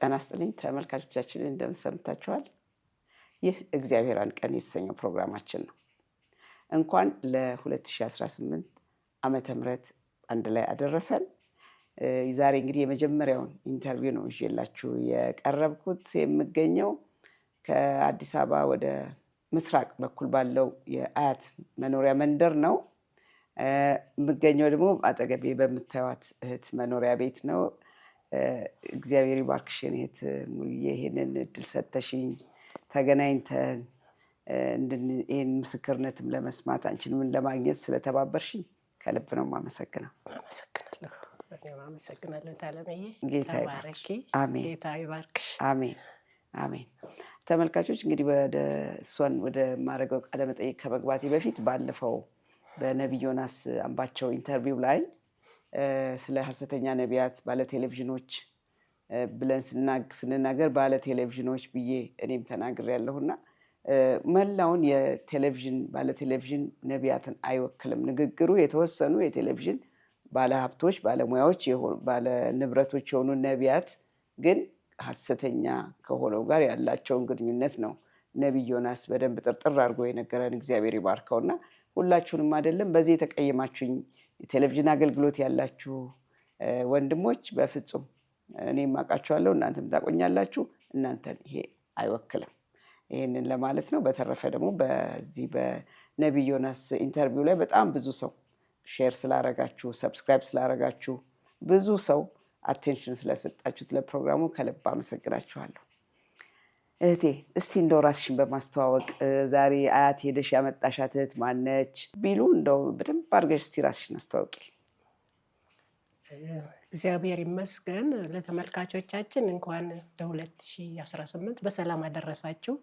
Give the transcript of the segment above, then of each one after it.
ጤና ይስጥልኝ ተመልካቾቻችን እንደምን ሰምታችኋል? ይህ እግዚአብሔር አንድ ቀን የተሰኘው ፕሮግራማችን ነው። እንኳን ለ2018 ዓመተ ምህረት አንድ ላይ አደረሰን። ዛሬ እንግዲህ የመጀመሪያውን ኢንተርቪው ነው ይዤላችሁ የቀረብኩት። የምገኘው ከአዲስ አበባ ወደ ምስራቅ በኩል ባለው የአያት መኖሪያ መንደር ነው። የምገኘው ደግሞ አጠገቤ በምታዩት እህት መኖሪያ ቤት ነው። እግዚአብሔር ይባርክሽ እህት ሙሉዬ፣ ይሄንን እድል ሰጥተሽኝ ተገናኝተን ይሄን ምስክርነትም ለመስማት አንቺንም ለማግኘት ስለተባበርሽኝ ከልብ ነው የማመሰግነው። አመሰግናለሁ። እኔም አመሰግናለሁ ታለመዬ። ጌታ ይባርክ። አሜን። ጌታ ይባርክሽ። አሜን አሜን። ተመልካቾች እንግዲህ ወደ ማድረገው ቃለ መጠይቅ ከመግባቴ በፊት ባለፈው በነቢይ ዮናስ አምባቸው ኢንተርቪው ላይ ስለ ሐሰተኛ ነቢያት ባለቴሌቪዥኖች ብለን ስንናገር ባለቴሌቪዥኖች ብዬ እኔም ተናግሬያለሁና መላውን የቴሌቪዥን ባለቴሌቪዥን ነቢያትን አይወክልም ንግግሩ። የተወሰኑ የቴሌቪዥን ባለሀብቶች፣ ባለሙያዎች፣ ባለንብረቶች የሆኑ ነቢያት ግን ሐሰተኛ ከሆነው ጋር ያላቸውን ግንኙነት ነው ነቢይ ዮናስ በደንብ ጥርጥር አድርጎ የነገረን። እግዚአብሔር ይባርከውና ሁላችሁንም አይደለም በዚህ የተቀየማችሁኝ የቴሌቪዥን አገልግሎት ያላችሁ ወንድሞች በፍጹም እኔም አውቃችኋለሁ፣ እናንተም ታቆኛላችሁ። እናንተን ይሄ አይወክልም። ይሄንን ለማለት ነው። በተረፈ ደግሞ በዚህ በነቢይ ዮናስ ኢንተርቪው ላይ በጣም ብዙ ሰው ሼር ስላረጋችሁ፣ ሰብስክራይብ ስላረጋችሁ፣ ብዙ ሰው አቴንሽን ስለሰጣችሁት ለፕሮግራሙ ከልብ አመሰግናችኋለሁ። እህቴ እስቲ እንደው ራስሽን በማስተዋወቅ ዛሬ አያት ሄደሽ ያመጣሻት እህት ማነች ቢሉ እንደው በደንብ አድርገሽ እስቲ ራስሽን አስተዋውቂ። እግዚአብሔር ይመስገን። ለተመልካቾቻችን እንኳን ለ2018 በሰላም አደረሳችሁ።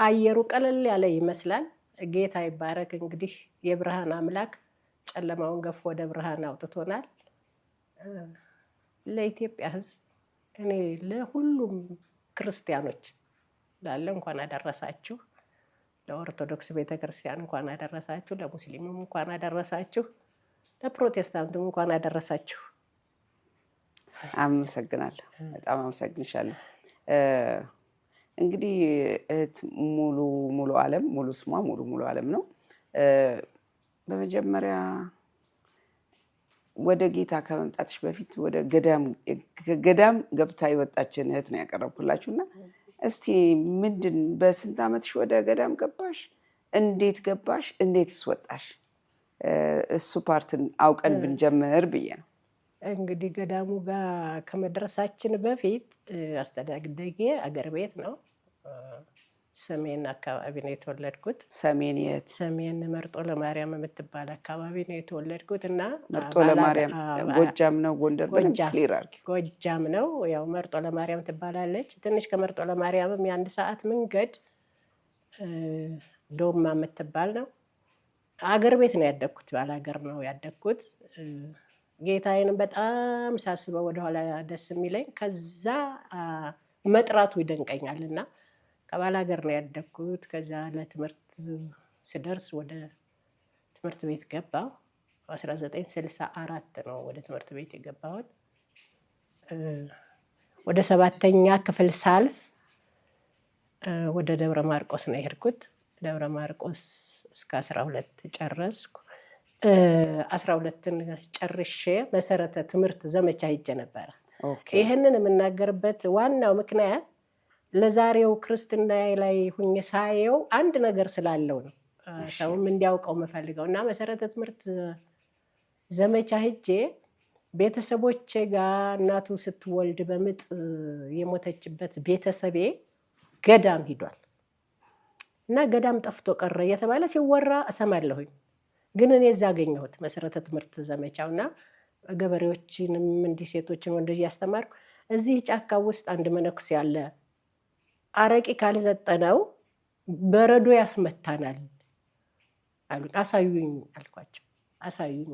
አየሩ ቀለል ያለ ይመስላል። ጌታ ይባረክ። እንግዲህ የብርሃን አምላክ ጨለማውን ገፎ ወደ ብርሃን አውጥቶናል። ለኢትዮጵያ ሕዝብ እኔ ለሁሉም ክርስቲያኖች ላለ እንኳን አደረሳችሁ። ለኦርቶዶክስ ቤተክርስቲያን እንኳን አደረሳችሁ። ለሙስሊሙም እንኳን አደረሳችሁ። ለፕሮቴስታንቱም እንኳን አደረሳችሁ። አመሰግናለሁ። በጣም አመሰግንሻለሁ። እንግዲህ እህት ሙሉ ዓለም ሙሉ ስሟ ሙሉ ዓለም ነው። በመጀመሪያ ወደ ጌታ ከመምጣትሽ በፊት ወደ ገዳም ገብታ የወጣችን እህት ነው ያቀረብኩላችሁና እስቲ በስንት ዓመትሽ ወደ ገዳም ገባሽ? እንዴት ገባሽ? እንዴትስ ወጣሽ? እሱ ፓርትን አውቀን ብንጀምር ብዬ ነው። እንግዲህ ገዳሙ ጋር ከመድረሳችን በፊት አስተዳደጌ አገር ቤት ነው። ሰሜን አካባቢ ነው የተወለድኩት። ሰሜን የት? ሰሜን መርጦ ለማርያም የምትባል አካባቢ ነው የተወለድኩት እና መርጦ ለማርያም ጎጃም ነው? ጎንደር? ክሊር አድርጊ። ጎጃም ነው። ያው መርጦ ለማርያም ትባላለች። ትንሽ ከመርጦ ለማርያምም የአንድ ሰዓት መንገድ ዶማ የምትባል ነው። አገር ቤት ነው ያደግኩት። ባላገር ነው ያደግኩት። ጌታዬንም በጣም ሳስበው ወደኋላ ደስ የሚለኝ ከዛ መጥራቱ ይደንቀኛል እና ከባላገር ነው ያደግኩት። ከዛ ለትምህርት ስደርስ ወደ ትምህርት ቤት ገባሁ። 1964 ነው ወደ ትምህርት ቤት የገባሁት። ወደ 7ኛ ክፍል ሳልፍ ወደ ደብረ ማርቆስ ነው የሄድኩት። ደብረ ማርቆስ እስከ 12 ጨረስኩ። 12ን ጨርሼ መሰረተ ትምህርት ዘመቻ ሄጄ ነበረ። ይህንን የምናገርበት ዋናው ምክንያት ለዛሬው ክርስትና ላይ ሁኜ ሳየው አንድ ነገር ስላለው ነው። ሰውም እንዲያውቀው የምፈልገው እና መሰረተ ትምህርት ዘመቻ ሄጄ ቤተሰቦቼ ጋር እናቱ ስትወልድ በምጥ የሞተችበት ቤተሰቤ ገዳም ሂዷል እና ገዳም ጠፍቶ ቀረ እየተባለ ሲወራ እሰማለሁኝ። ግን እኔ እዛ አገኘሁት መሰረተ ትምህርት ዘመቻው እና ገበሬዎችንም እንዲህ ሴቶችን ወንድ እያስተማርኩ እዚህ ጫካ ውስጥ አንድ መነኩሴ ያለ አረቂ ካልሰጠነው በረዶ ያስመታናል አሉ። አሳዩኝ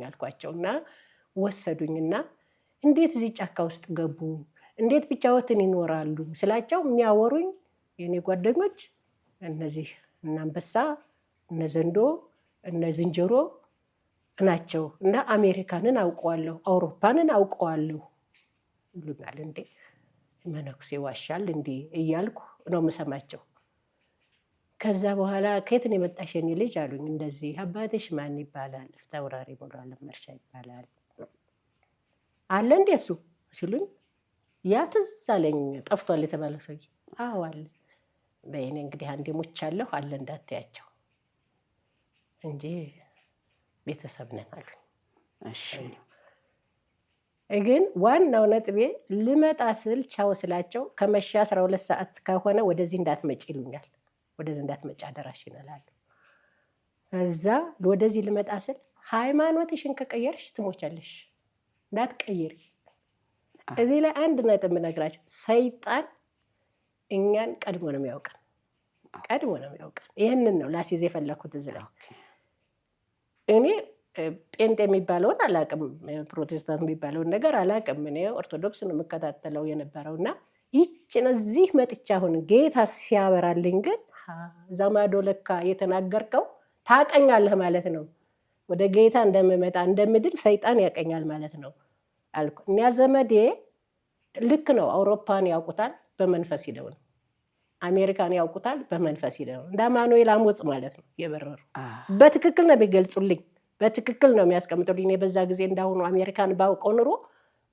አልኳቸው እና ወሰዱኝና እንዴት እዚህ ጫካ ውስጥ ገቡ? እንዴት ብቻዎትን ይኖራሉ ስላቸው የሚያወሩኝ የኔ ጓደኞች እነዚህ እነ አንበሳ፣ እነ ዘንዶ፣ እነ ዝንጀሮ ናቸው እና አሜሪካንን አውቀዋለሁ፣ አውሮፓንን አውቀዋለሁ ይሉኛል። እንዴ መነኩሴ ዋሻል እንዴ እያልኩ ነው የምሰማቸው። ከዛ በኋላ ከየት ነው የመጣሽ የኔ ልጅ አሉኝ። እንደዚህ አባትሽ ማን ይባላል? ፊታውራሪ ሙሉ አለም መርሻ ይባላል። አለ እንዴ እሱ ሲሉኝ ያ ትዝ አለኝ። ጠፍቷል የተባለ ሰውዬ። አዎ አለ። በእኔ እንግዲህ አንዴ ሞቻለሁ አለ እንዳትያቸው እንጂ ቤተሰብ ነን አሉኝ። እሺ ግን ዋናው ነጥቤ ልመጣ ስል ቻው ስላቸው ከመሻ 12 ሰዓት ከሆነ ወደዚህ እንዳትመጪ ይሉኛል። ወደዚህ እንዳትመጪ አደራሽ ይላሉ። እዛ ወደዚህ ልመጣ ስል ሃይማኖትሽን ከቀየርሽ ትሞቻለሽ፣ እንዳትቀይሪ። እዚህ ላይ አንድ ነጥብ የምነግራቸው ሰይጣን እኛን ቀድሞ ነው የሚያውቀን፣ ቀድሞ ነው የሚያውቀን። ይህንን ነው ላስይዝ የፈለኩት እዚህ ላይ። እኔ ጴንጤ የሚባለውን አላቅም፣ ፕሮቴስታንት የሚባለውን ነገር አላቅም። እኔ ኦርቶዶክስ ነው የምከታተለው የነበረው እና ይችን እዚህ መጥቻ አሁን ጌታ ሲያበራልኝ ግን እዛ ማዶ ለካ የተናገርከው ታቀኛለህ ማለት ነው። ወደ ጌታ እንደምመጣ እንደምድል ሰይጣን ያቀኛል ማለት ነው አልኩ። እኛ ዘመዴ ልክ ነው። አውሮፓን ያውቁታል፣ በመንፈስ ሂደው ነው። አሜሪካን ያውቁታል፣ በመንፈስ ሂደው ነው። እንደ አማኑኤል አሞጽ ማለት ነው የበረሩ። በትክክል ነው የሚገልጹልኝ፣ በትክክል ነው የሚያስቀምጡልኝ። እኔ በዛ ጊዜ እንዳሁኑ አሜሪካን ባውቀው ኑሮ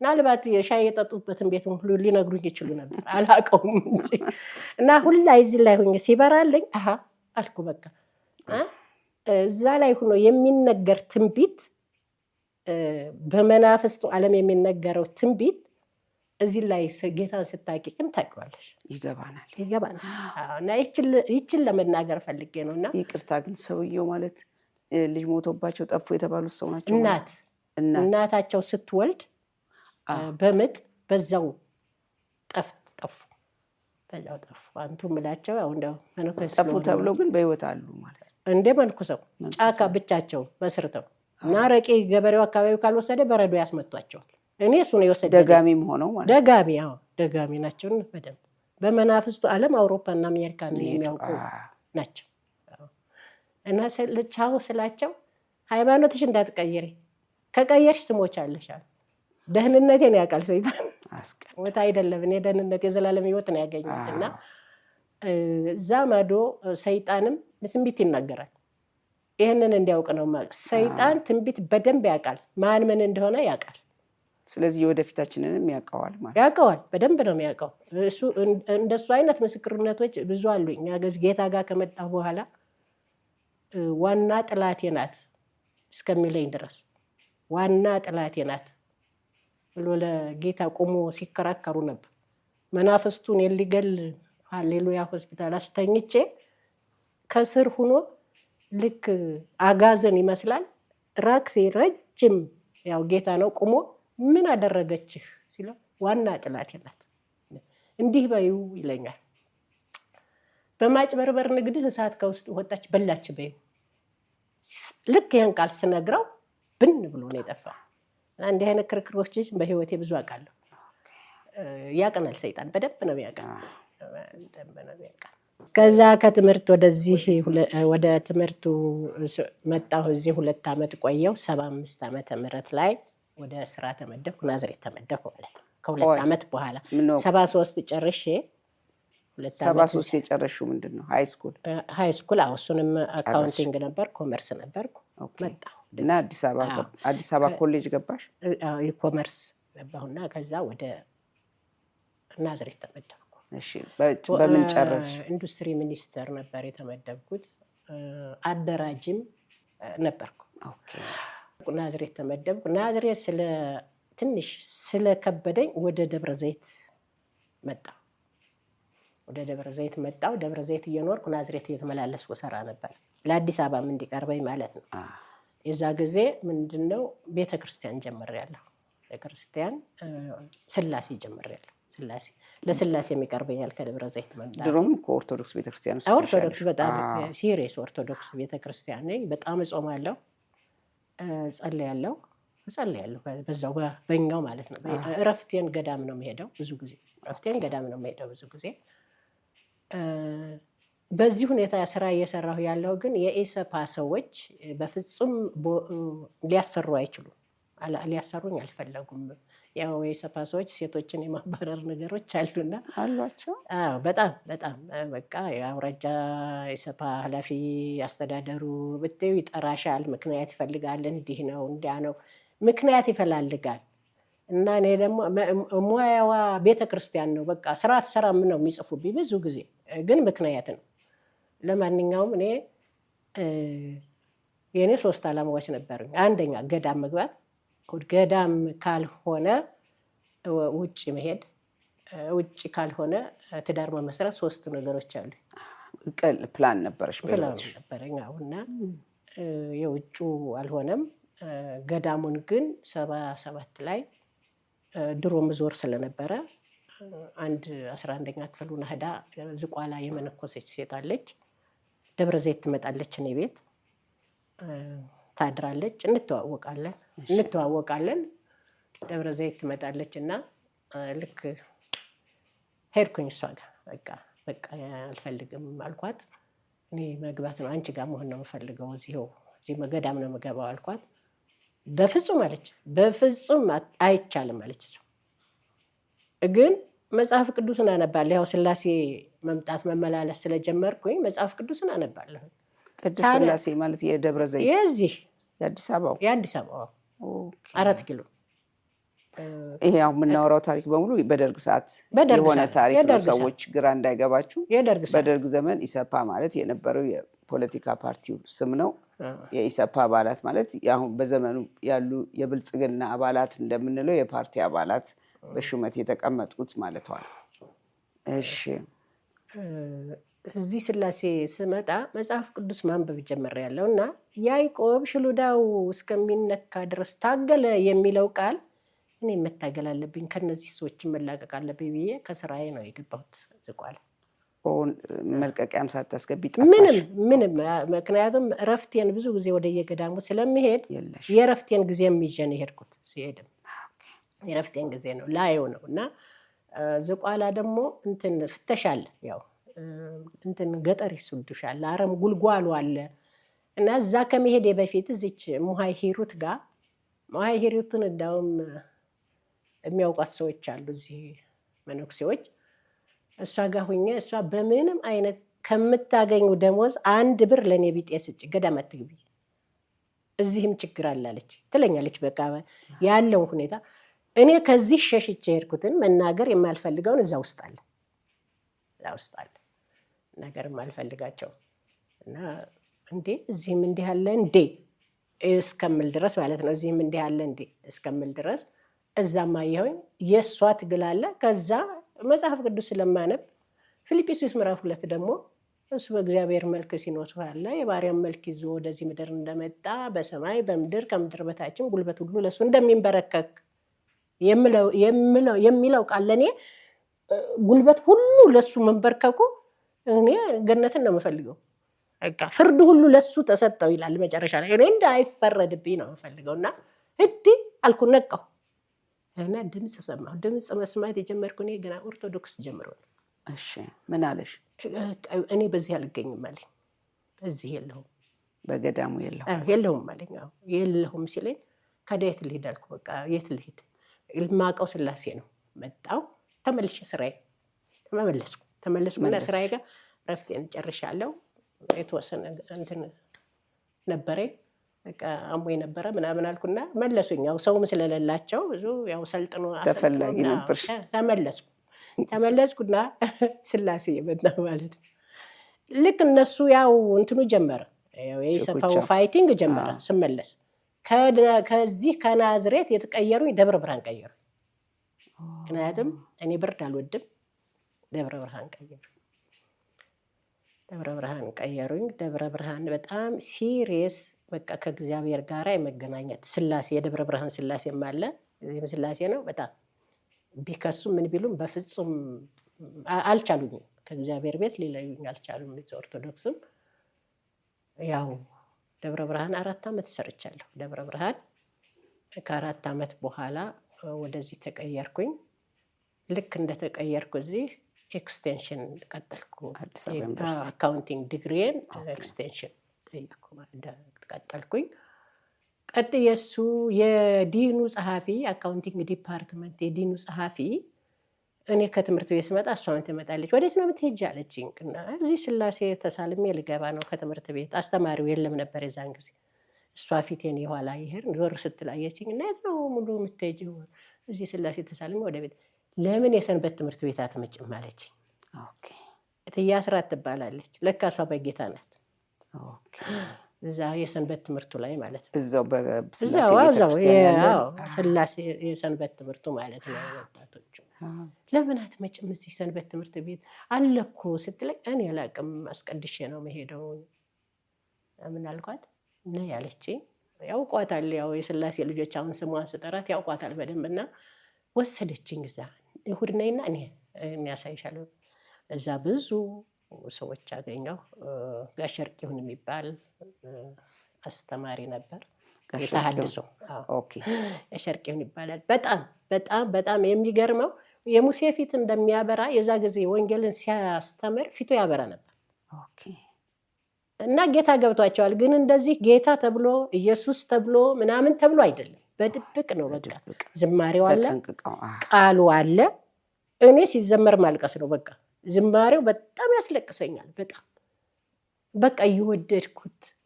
ምናልባት የሻይ የጠጡበትን ቤት ሁሉ ሊነግሩኝ ይችሉ ነበር፣ አላውቀውም እንጂ እና ሁላ እዚህ ላይ ሆኜ ሲበራልኝ አሃ አልኩ። በቃ እዛ ላይ ሆኖ የሚነገር ትንቢት፣ በመናፍስቱ ዓለም የሚነገረው ትንቢት እዚህ ላይ ጌታን ስታቂ ግን ታውቂዋለሽ፣ ይገባናል። እና ይችን ለመናገር ፈልጌ ነው። እና ይቅርታ ግን ሰውየው ማለት ልጅ ሞቶባቸው ጠፉ የተባሉት ሰው ናቸው። እናታቸው ስትወልድ በምጥ በዛው ጠፉ፣ በዛው ጠፉ። አንቱ ምላቸው ያው እንደው ጠፉ ተብሎ ግን በህይወት አሉ ማለት እንደ መንኩሰው ጫካ ብቻቸው መስርተው እና ረቄ ገበሬው አካባቢ ካልወሰደ በረዶ ያስመቷቸዋል። እኔ እሱ ነው የወሰደ። ደጋሚም ሆነው ማለት ደጋሚ፣ ያው ደጋሚ ናቸው በደንብ። በመናፍስቱ ዓለም አውሮፓና አሜሪካ ነው የሚያውቁ ናቸው። እና ቻው ስላቸው ሃይማኖትሽ እንዳትቀይሪ፣ ከቀየርሽ ትሞቻለሽ አሉ። ደህንነቴን ያውቃል ሰይጣን፣ ሞት አይደለም። እኔ ደህንነት የዘላለም ህይወት ነው ያገኘሁት። እና እዛ ማዶ ሰይጣንም ትንቢት ይናገራል። ይህንን እንዲያውቅ ነው። ሰይጣን ትንቢት በደንብ ያውቃል፣ ማን ምን እንደሆነ ያውቃል። ስለዚህ የወደፊታችንንም ያውቀዋል ማለት ያውቀዋል፣ በደንብ ነው የሚያውቀው። እሱ እንደሱ አይነት ምስክርነቶች ብዙ አሉኝ። ጌታ ጋር ከመጣሁ በኋላ ዋና ጥላቴ ናት እስከሚለኝ ድረስ ዋና ጥላቴ ናት ብሎ ለጌታ ቆሞ ሲከራከሩ ነበር። መናፍስቱን የሊገል ሃሌሉያ ሆስፒታል አስተኝቼ ከስር ሆኖ ልክ አጋዘን ይመስላል ራክሴ ረጅም፣ ያው ጌታ ነው ቆሞ ምን አደረገችህ ሲለው ዋና ጥላቴ ናት እንዲህ በዩ ይለኛል። በማጭበርበር ንግድህ እሳት ከውስጥ ወጣች በላች በዩ። ልክ ይህን ቃል ስነግረው ብን ብሎ ነው የጠፋ። እንዲህ አይነት ክርክሮች በህይወቴ ብዙ አውቃለሁ። ያቀናል ሰይጣን፣ በደንብ ነው ያቀናል። ከዛ ከትምህርት ወደዚህ ወደ ትምህርቱ መጣሁ። እዚህ 2 ዓመት ቆየው። 75 ዓመተ ምህረት ላይ ወደ ስራ ተመደብኩ። ናዝሬት ተመደብኩ ማለት ነው። ከ2 ዓመት በኋላ 73 ጨርሼ 73 የጨረሽው ምንድን ነው? ሃይ ስኩል። እሱንም አካውንቲንግ ነበር፣ ኮመርስ ነበርኩ። መጣሁ እና አዲስ አበባ ኮሌጅ ገባሽ? ኮመርስ ገባሁና ከዛ ወደ ናዝሬት ተመደብኩ። እሺ፣ በምን ጨረስሽ? ኢንዱስትሪ ሚኒስቴር ነበር የተመደብኩት። አደራጅም ነበርኩ። ናዝሬት ተመደብኩ። ናዝሬት ትንሽ ስለከበደኝ ወደ ደብረ ዘይት መጣሁ። ደብረ ዘይት እየኖርኩ ናዝሬት እየተመላለስኩ ሰራ ነበር፣ ለአዲስ አበባም እንዲቀርበኝ ማለት ነው። የዛ ጊዜ ምንድነው ቤተክርስቲያን ጀምሬያለሁ። ቤተክርስቲያን ስላሴ ጀምሬያለሁ። ለስላሴ የሚቀርበኛል ከደብረ ዘይት መምጣት። ድሮም ከኦርቶዶክስ ቤተክርስቲያን ኦርቶዶክስ በጣም ሲሪየስ ኦርቶዶክስ ቤተክርስቲያን ነኝ። በጣም እጾማለሁ፣ ጸልያለሁ። በዛው በኛው ማለት ነው። እረፍቴን ገዳም ነው የምሄደው ብዙ ጊዜ። በዚህ ሁኔታ ስራ እየሰራሁ ያለው ግን የኢሰፓ ሰዎች በፍጹም ሊያሰሩ አይችሉም። ሊያሰሩኝ አልፈለጉም። ያው የኢሰፓ ሰዎች ሴቶችን የማባረር ነገሮች አሉና አሏቸው። በጣም በጣም በቃ የአውራጃ ኢሰፓ ኃላፊ አስተዳደሩ ብትይው ይጠራሻል፣ ምክንያት ይፈልጋል፣ እንዲህ ነው እንዲያ ነው ምክንያት ይፈላልጋል። እና እኔ ደግሞ ሙያዋ ቤተክርስቲያን ነው በቃ ስራ አትሰራም ነው የሚጽፉብኝ ብዙ ጊዜ፣ ግን ምክንያት ነው። ለማንኛውም እኔ የእኔ 3 ዓላማዎች ነበሩኝ። አንደኛ ገዳም መግባት፣ ገዳም ካልሆነ ውጭ መሄድ፣ ውጭ ካልሆነ ትዳር መመስረት። 3 ነገሮች አሉ። ፕላን ነበረሽ? ፕላን ነበረኝ። እና የውጩ አልሆነም። ገዳሙን ግን 77 ላይ ድሮ ምዞር ስለነበረ አንድ 11ኛ ክፍል ሆና ሄዳ ዝቋላ የመነኮሰች ሴት አለች። ደብረ ዘይት ትመጣለች፣ እኔ ቤት ታድራለች። እንተዋወቃለን። ደብረ ዘይት ትመጣለች እና ልክ ሄድኩኝ እሷ ጋር። በቃ አልፈልግም አልኳት። እኔ መግባት ነው አንቺ ጋር መሆን ነው የምፈልገው፣ እዚህ ገዳም ነው የምገባው አልኳት። በፍጹም አለች። በፍጹም አይቻልም አለች። ግን መጽሐፍ ቅዱስን አነባለሁ። ያው ስላሴ መምጣት መመላለስ ስለጀመርኩኝ መጽሐፍ ቅዱስን አነባለሁ። ቅድስት ስላሴ ማለት የደብረ ዘይት የዚህ የአዲስ አበባ 4 ኪሎ። ይሄ ያው የምናወራው ታሪክ በሙሉ በደርግ ሰዓት የሆነ ታሪክ ነው። ሰዎች ግራ እንዳይገባችሁ፣ በደርግ ዘመን ኢሰፓ ማለት የነበረው የፖለቲካ ፓርቲው ስም ነው። የኢሰፓ አባላት ማለት አሁን በዘመኑ ያሉ የብልጽግና አባላት እንደምንለው የፓርቲ አባላት በሹመት የተቀመጡት ማለት ነው። እሺ፣ እዚህ ስላሴ ስመጣ መጽሐፍ ቅዱስ ማንበብ ጀምሬያለሁ እና ያዕቆብ ሽሉዳው እስከሚነካ ድረስ ታገለ የሚለው ቃል እኔ መታገል አለብኝ፣ ከነዚህ ሰዎች መላቀቅ አለብኝ ብዬ ከስራዬ ነው የገባሁት ዝቋላ። መልቀቂያም ሳታስገቢ ጠፋሽ? ምንም። ምክንያቱም እረፍቴን ብዙ ጊዜ ወደ የገዳሙ ስለሚሄድ የእረፍቴን ጊዜ ይዤ ነው የሄድኩት። ሲሄድም የእረፍቴን ጊዜ ነው ላየው ነው። እና ዝቋላ ደግሞ እንትን ፍተሻ አለ፣ ያው እንትን ገጠር ይስዱሻል፣ አረም ጉልጓሉ አለ። እና እዛ ከመሄዴ በፊት እዚች ሙሃይ ሂሩት ጋር ሙሃይ ሂሩትን እንዳውም የሚያውቋት ሰዎች አሉ እዚህ መነኩሴዎች። እሷ ጋር ሁኜ እሷ በምንም አይነት ከምታገኙ ደሞዝ 1 ብር ለእኔ ቢጤ ስጭ፣ ገዳም አትግቢ፣ እዚህም ችግር አላለች ትለኛለች። በቃ ያለው ሁኔታ እኔ ከዚህ ሸሽቼ ሄድኩትን መናገር የማልፈልገውን እዛ ውስጥ አለ ነገር የማልፈልጋቸው እና እንዴ እዚህም እንዲህ አለ እንዴ እስከምል ድረስ ማለት ነው። እዚህም እንዲህ አለ እንዴ እስከምል ድረስ እዛም አየሁኝ። የእሷ ትግል አለ። ከዛ መጽሐፍ ቅዱስ ስለማነብ ፊልጵስዩስ ምዕራፍ 2 ደግሞ እሱ በእግዚአብሔር መልክ ሲኖር ሳለ የባሪያም መልክ ይዞ ወደዚህ ምድር እንደመጣ በሰማይ በምድር ከምድር በታችም ጉልበት ሁሉ ለእሱ እንደሚንበረከክ የሚለው ቃል ለእኔ ጉልበት ሁሉ ለእሱ መንበርከኩ፣ እኔ ገነትን ነው የምፈልገው። ፍርድ ሁሉ ለእሱ ተሰጠው ይላል መጨረሻ ላይ። እኔ እንዳይፈረድብኝ ነው የምፈልገው። እና እንዲህ አልኩ፣ ነቃሁ እና ድምፅ ሰማሁ። ድምፅ መስማት የጀመርኩ እኔ ገና ኦርቶዶክስ ጀምሮ ነው። እሺ፣ ምን አለሽ? እኔ በዚህ አልገኝም አለኝ። በዚህ የለሁም፣ በገዳሙ የለሁም አለኝ። የለሁም ሲለኝ ከዳ የት ልሂድ አልኩ። በቃ የት ልሂድ? የማውቀው ስላሴ ነው። መጣሁ፣ ተመልሼ ስራዬ ተመለስኩና ስራዬ ጋር ረፍቴን ጨርሻለሁ። የተወሰነ እንትን ነበረኝ፣ በቃ አሞኝ ነበረ ምናምን አልኩና መለሱኝ። ያው ሰውም ስለሌላቸው ብዙ ያው ሰልጥኖ ተፈላጊ ነበር። ተመለስኩና ስላሴ የመጣ ማለት ነው። ልክ እነሱ ያው እንትኑ ጀመረ፣ የኢሰፓው ፋይቲንግ ጀመረ። ስመለስ ከዚህ ከናዝሬት የተቀየሩኝ ደብረ ብርሃን ቀየሩ። ምክንያቱም እኔ ብርድ አልወድም። ደብረ ብርሃን ቀየሩኝ። ደብረ ብርሃን በጣም ሲሪየስ በቃ ከእግዚአብሔር ጋር የመገናኘት ስላሴ፣ የደብረ ብርሃን ስላሴም አለ፣ እዚህም ስላሴ ነው። በጣም ቢከሱ ምን ቢሉም በፍጹም አልቻሉኝም። ከእግዚአብሔር ቤት ሊለዩኝ አልቻሉም። ኦርቶዶክስም ያው ደብረ ብርሃን 4 ዓመት ሰርቻለሁ። ደብረ ብርሃን ከ4 ዓመት በኋላ ወደዚህ ተቀየርኩኝ። ልክ እንደተቀየርኩ እዚህ ኤክስቴንሽን ቀጠልኩ። አካውንቲንግ ዲግሪን ኤክስቴንሽን ቀጠልኩኝ። ቀጥዬ እሱ የዲኑ ጸሐፊ አካውንቲንግ ዲፓርትመንት የዲኑ ጸሐፊ እኔ ከትምህርት ቤት ስመጣ እሷን ትመጣለች። ወዴት ነው የምትሄጂ አለችኝ። እና እዚህ ስላሴ ተሳልሜ ልገባ ነው ከትምህርት ቤት። አስተማሪው የለም ነበር የዛን ጊዜ። እሷ ፊቴን የኋላ ይሄር ዞር ስትል አየችኝ። እና የት ነው ሙሉ የምትሄጂው? እዚህ ስላሴ ተሳልሜ ወደ ቤት። ለምን የሰንበት ትምህርት ቤት አትመጭም አለችኝ። እትዬ አስራት ትባላለች። ለካ እሷ በጌታ ናት። እዛ የሰንበት ትምህርቱ ላይ ማለት ነው። እዛው ስላሴ የሰንበት ትምህርቱ ማለት ነው። ወጣቶቹ ለምን አትመጭም እዚህ ሰንበት ትምህርት ቤት አለ እኮ ስትለኝ እኔ አላቅም አስቀድሼ ነው መሄደው ምን አልኳት። እና ያለችኝ ያውቋታል፣ ያው የስላሴ ልጆች አሁን ስሟን ስጠራት ያውቋታል በደንብ። እና ወሰደችኝ። እዛ እሑድ ነይና እኔ የሚያሳይሻለሁ። እዛ ብዙ ሰዎች አገኘሁ። ጋሽ እርቂሁን የሚባል አስተማሪ ነበር። የተሐድሶ ጋሽ እርቂሁን ይባላል። በጣም በጣም በጣም የሚገርመው የሙሴ ፊት እንደሚያበራ የዛ ጊዜ ወንጌልን ሲያስተምር ፊቱ ያበራ ነበር። እና ጌታ ገብቷቸዋል። ግን እንደዚህ ጌታ ተብሎ ኢየሱስ ተብሎ ምናምን ተብሎ አይደለም፣ በድብቅ ነው። በቃ ዝማሬው አለ፣ ቃሉ አለ። እኔ ሲዘመር ማልቀስ ነው በቃ። ዝማሬው በጣም ያስለቅሰኛል። በጣም በቃ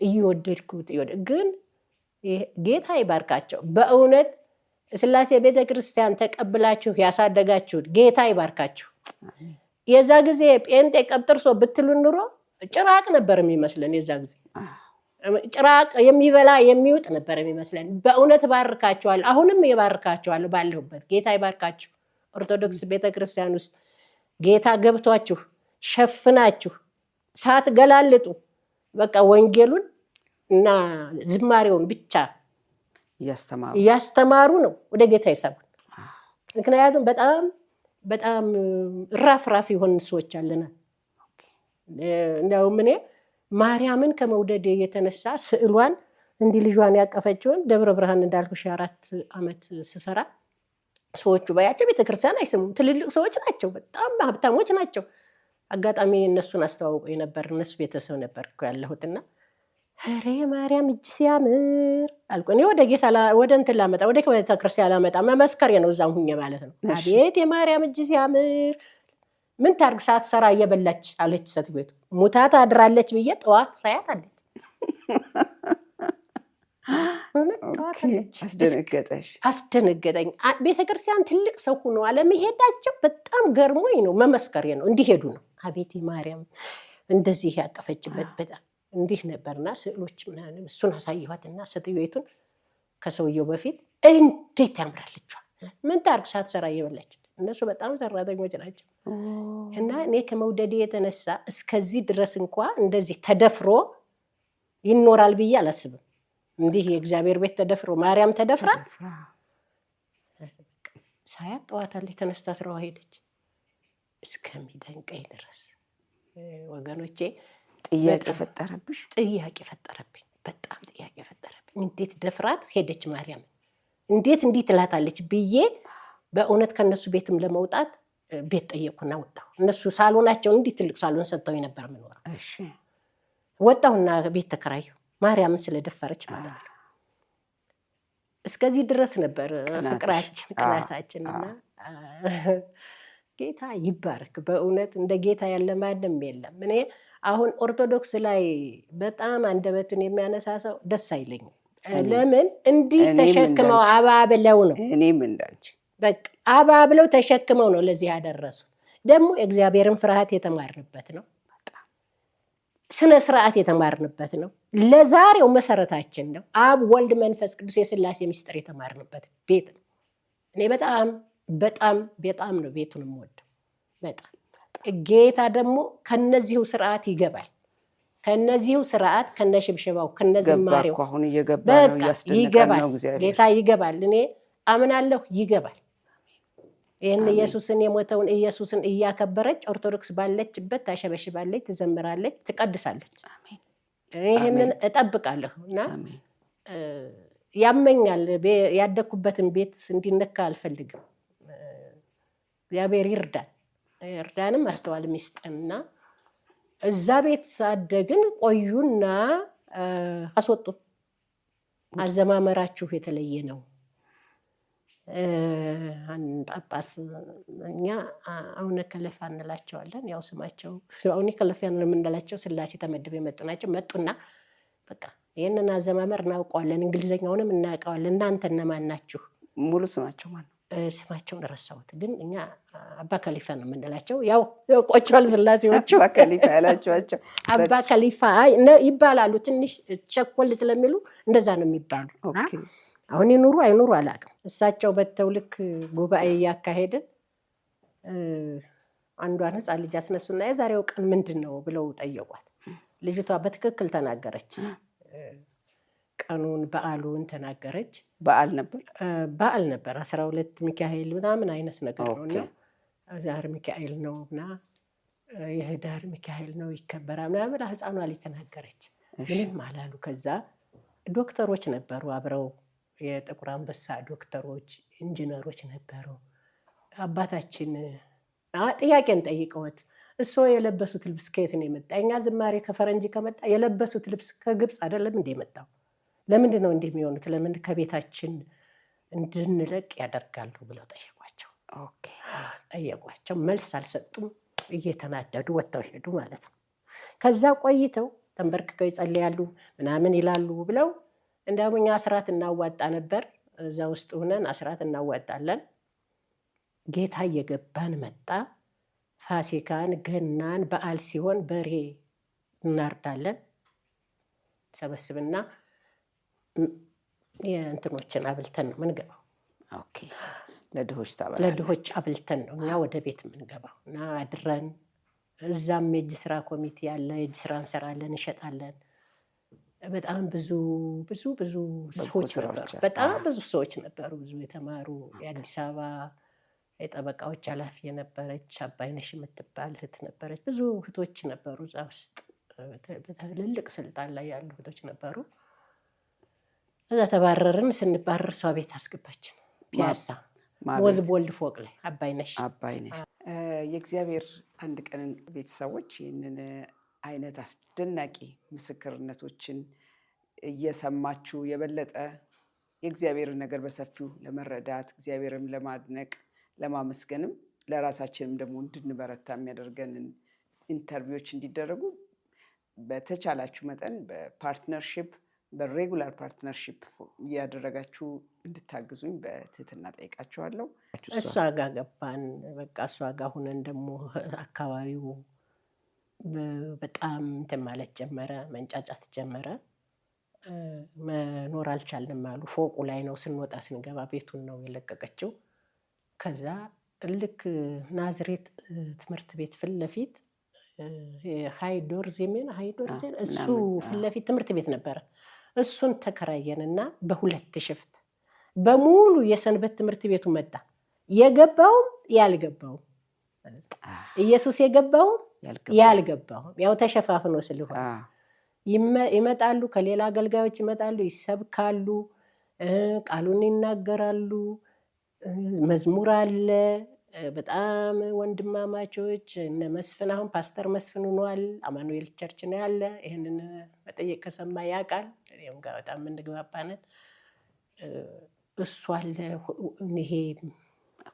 እየወደድኩት ግን ጌታ ይባርካቸው። በእውነት ስላሴ ቤተክርስቲያን ተቀብላችሁ ያሳደጋችሁት ጌታ ይባርካችሁ። የዛ ጊዜ ጴንጤ ቀብጥርሶ ብትሉ ኑሮ ጭራቅ ነበር የሚመስለን። የዛ ጊዜ ጭራቅ የሚበላ የሚውጥ ነበር የሚመስለን። በእውነት ባርካችኋል። አሁንም ይባርካችኋል። ባለሁበት ጌታ ይባርካችሁ። ኦርቶዶክስ ቤተክርስቲያን ውስጥ ጌታ ገብቷችሁ ሸፍናችሁ ሳትገላልጡ በቃ ወንጌሉን እና ዝማሬውን ብቻ እያስተማሩ ነው ወደ ጌታ ይሳቡን። ምክንያቱም በጣም በጣም ራፍራፍ የሆኑ ሰዎች አለና እንደውም እኔ ማርያምን ከመውደድ የተነሳ ስዕሏን እንዲህ ልጇን ያቀፈችውን ደብረ ብርሃን እንዳልኩሽ 4 ዓመት ስሰራ ሰዎቹ ባያቸው ቤተክርስቲያን አይስሙም። ትልልቅ ሰዎች ናቸው፣ በጣም ሀብታሞች ናቸው። አጋጣሚ እነሱን አስተዋውቆ የነበር እነሱ ቤተሰብ ነበር እኮ ያለሁትና ኧረ ማርያም እጅ ሲያምር አልኩ። እኔ ወደ ጌታ ወደ እንትን ላመጣ ወደ ቤተክርስቲያን ላመጣ መመስከሬ ነው እዛም ሁኜ ማለት ነው። አቤት የማርያም እጅ ሲያምር ምን ታርግ ሳትሰራ እየበላች አለች ሴትቤቱ። ሙታት አድራለች ብዬ ጠዋት ሳያት አለች። አስደነገጠኝ። ቤተክርስቲያን ትልቅ ሰው ሆኖ አለመሄዳቸው በጣም ገርሞኝ ነው። መመስከሬ ነው እንዲሄዱ ነው። አቤት ማርያም እንደዚህ ያቀፈችበት በጣም እንዲህ ነበርና ስዕሎች ምናምን እሱን አሳየኋትና ሴትቤቱን ከሰውየው በፊት እንዴት ያምራለች። ምን ታርግ ሳትሰራ እየበላች። እነሱ በጣም ሰራተኞች ናቸው። እና እኔ ከመውደዴ የተነሳ እስከዚህ ድረስ እንኳ እንደዚህ ተደፍሮ ይኖራል ብዬ አላስብም። እንዲህ የእግዚአብሔር ቤት ተደፍሮ ማርያም ተደፍራ ሳያት ጠዋታለች ተነስታ ስራዋ ሄደች። እስከሚደንቀኝ ድረስ ወገኖቼ ጥያቄ ፈጠረብሽ? ጥያቄ ፈጠረብኝ፣ በጣም ጥያቄ ፈጠረብኝ። እንዴት ደፍራት ሄደች ማርያም? እንዴት እንዲህ ትላታለች ብዬ በእውነት ከነሱ ቤትም ለመውጣት ቤት ጠየቁና ወጣሁ። እነሱ ሳሎናቸው እንዲህ ትልቅ ሳሎን ሰጥተው ነበር የምኖረው። ወጣሁና ቤት ተከራየሁ። ማርያምን ስለደፈረች ማለት ነው። እስከዚህ ድረስ ነበር ፍቅራችን ቅናታችንና ጌታ ይባረክ። በእውነት እንደ ጌታ ያለ ማንም የለም። እኔ አሁን ኦርቶዶክስ ላይ በጣም አንደበቱን የሚያነሳ ሰው ደስ አይለኝም። ለምን እንዲህ ተሸክመው አባብለው ነው። እኔም እንዳንቺ በቃ አባብለው ተሸክመው ነው ለዚህ ያደረሱ። ደግሞ የእግዚአብሔርን ፍርሃት የተማርንበት ነው። ስነ ስርዓት የተማርንበት ነው። ለዛሬው መሰረታችን ነው። አብ ወልድ መንፈስ ቅዱስ የስላሴ ምስጢር የተማርንበት ቤት ነው። እኔ በጣም በጣም በጣም ነው ቤቱን የምወደው። በጣም ጌታ ደግሞ ከነዚሁ ስርዓት ይገባል። ከነዚሁ ስርዓት ከነሽብሽባው ከነዝማሬው አሁን እየገባ ነው። ይገባል። ጌታ ይገባል። እኔ አምናለሁ ይገባል። ይህን ኢየሱስን የሞተውን ኢየሱስን እያከበረች ኦርቶዶክስ ባለችበት ታሸበሽባለች፣ ትዘምራለች፣ ትቀድሳለች። ይህንን እጠብቃለሁ እና ያመኛል። ያደኩበትን ቤት እንዲነካ አልፈልግም። እግዚአብሔር ይርዳንም አስተዋል ሚስጥና እዛ ቤት ሳደግን ቆዩና አስወጡ። አዘማመራችሁ የተለየ ነው። ጳጳስ እኛ አቡነ ከለፋ እንላቸዋለን። ያው ስማቸው አቡነ ከለፋ የምንላቸው ስላሴ ተመድበው የመጡ ናቸው። መጡና በቃ ይህንን አዘማመር እናውቀዋለን፣ እንግሊዝኛውንም እናውቀዋለን። እናንተ እነማን ናችሁ? ሙሉ ስማቸው ማን ነው? ስማቸውን ረሳሁት፣ ግን እኛ አባ ከሊፋ ነው የምንላቸው። ያው ቆቸዋል ስላሴዎቹ አባ ከሊፋ ያላቸዋቸው አባ ከሊፋ ይባላሉ። ትንሽ ቸኮል ስለሚሉ እንደዛ ነው የሚባሉ። አሁን ይኑሩ አይኑሩ አላውቅም። እሳቸው በተው ልክ ጉባኤ እያካሄድን አንዷን ሕፃን ልጅ አስነሱና የዛሬው ቀን ምንድን ነው ብለው ጠየቋት። ልጅቷ በትክክል ተናገረች። ቀኑን በዓሉን ተናገረች። በዓል ነበር 12 ሚካኤል ምናምን አይነት ነገር ነው እና ዛሬ ሚካኤል ነው እና የህዳር ሚካኤል ነው ይከበራል ምናምን ብላ ሕፃኗ ልጅ ተናገረች። ምንም አላሉ። ከዛ ዶክተሮች ነበሩ አብረው፣ የጥቁር አንበሳ ዶክተሮች፣ ኢንጂነሮች ነበሩ። አባታችን ጥያቄን ጠይቀውት እሱ የለበሱት ልብስ ከየት ነው የመጣ? እኛ ዝማሬ ከፈረንጅ ከመጣ የለበሱት ልብስ ከግብፅ አይደለም እንደ የመጣው? ለምንድን ነው እንዲህ የሚሆኑት? ለምን ከቤታችን እንድንለቅ ያደርጋሉ ብለው ጠየቋቸው። መልስ አልሰጡም። እየተናደዱ ወጥተው ሄዱ ማለት ነው። ከዛ ቆይተው ተንበርክከው ይጸልያሉ ምናምን ይላሉ ብለው እንዲያውም እኛ አስራት እናዋጣ ነበር። እዛ ውስጥ ሆነን አስራት እናዋጣለን። ጌታ እየገባን መጣ። ፋሲካን፣ ገናን፣ በዓል ሲሆን በሬ እናርዳለን። ሰበስብና የእንትኖችን አብልተን ነው ምንገባው። ለድሆች አብልተን ነው እኛ ወደ ቤት የምንገባው እና አድረን እዛም የእጅ ስራ ኮሚቴ ያለ የእጅ ስራ እንሰራለን፣ እንሸጣለን። በጣም ብዙ ሰዎች ነበሩ። በጣም ብዙ ሰዎች ነበሩ። ብዙ የተማሩ የአዲስ አበባ የጠበቃዎች ኃላፊ የነበረች አባይነሽ የምትባል እህት ነበረች። ብዙ እህቶች ነበሩ እዛ ውስጥ በትልልቅ ስልጣን ላይ ያሉ እህቶች ነበሩ። እዛ ተባረርን። ስንባረር እሷ ቤት አስገባችን። ፒያሳ ወዝቦልድ ፎቅ ላይ አባይነሽ። የእግዚአብሔር አንድ ቀን ቤተሰቦች ይህንን አይነት አስደናቂ ምስክርነቶችን እየሰማችሁ የበለጠ የእግዚአብሔርን ነገር በሰፊው ለመረዳት እግዚአብሔርን ለማድነቅ ለማመስገንም ለራሳችንም ደግሞ እንድንበረታ የሚያደርገንን ኢንተርቪዎች እንዲደረጉ በተቻላችሁ መጠን በፓርትነርሺፕ በሬጉላር ፓርትነርሺፕ እያደረጋችሁ እንድታግዙኝ በትህትና ጠይቃችኋለሁ። እሷ ጋር ገባን። በቃ እሷ ጋር ሁነን ደግሞ አካባቢው በጣም እንትን ማለት ጀመረ፣ መንጫጫት ጀመረ። መኖር አልቻልንም አሉ። ፎቁ ላይ ነው ስንወጣ ስንገባ ቤቱን ነው የለቀቀችው። ከዛ ልክ ናዝሬት ትምህርት ቤት ፊት ለፊት ሃይዶርዝ እሱ ፊት ለፊት ትምህርት ቤት ነበረ። እሱን ተከራየንና በሁለት ሽፍት በሙሉ የሰንበት ትምህርት ቤቱ መጣ። የገባውም ያልገባውም ኢየሱስ የገባውም ያልገባውም ያው ተሸፋፍኖ ስለሆነ ይመጣሉ። ከሌላ አገልጋዮች ይመጣሉ፣ ይሰብካሉ፣ ቃሉን ይናገራሉ፣ መዝሙር አለ። በጣም ወንድማማቾች እነ መስፍን፣ አሁን ፓስተር መስፍን ሆኗል። አማኑኤል ቸርች ነው ያለ። ይህንን መጠየቅ ከሰማ ያውቃል። እኔም ጋር በጣም የምንግባባነት እሱ አለ። ይሄ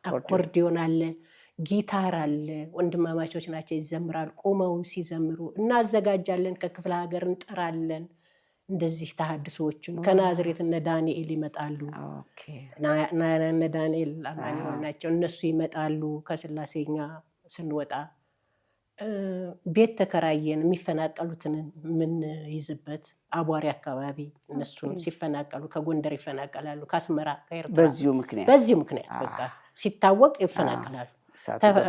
አኮርዲዮን አለ፣ ጊታር አለ። ወንድማማቾች ናቸው፣ ይዘምራሉ። ቆመው ሲዘምሩ እናዘጋጃለን። ከክፍለ ሀገር እንጠራለን። እንደዚህ ተሐድሶዎችን ከናዝሬት እነ ዳንኤል ይመጣሉ። እነ ዳንኤል አማኑኤል ናቸው። እነሱ ይመጣሉ። ከስላሴኛ ስንወጣ ቤት ተከራየን። የሚፈናቀሉትን የምንይዝበት አቧሪ አካባቢ እነሱን ሲፈናቀሉ ከጎንደር ይፈናቀላሉ፣ ከአስመራ ከኤርትራ። በዚሁ ምክንያት በቃ ሲታወቅ ይፈናቀላሉ።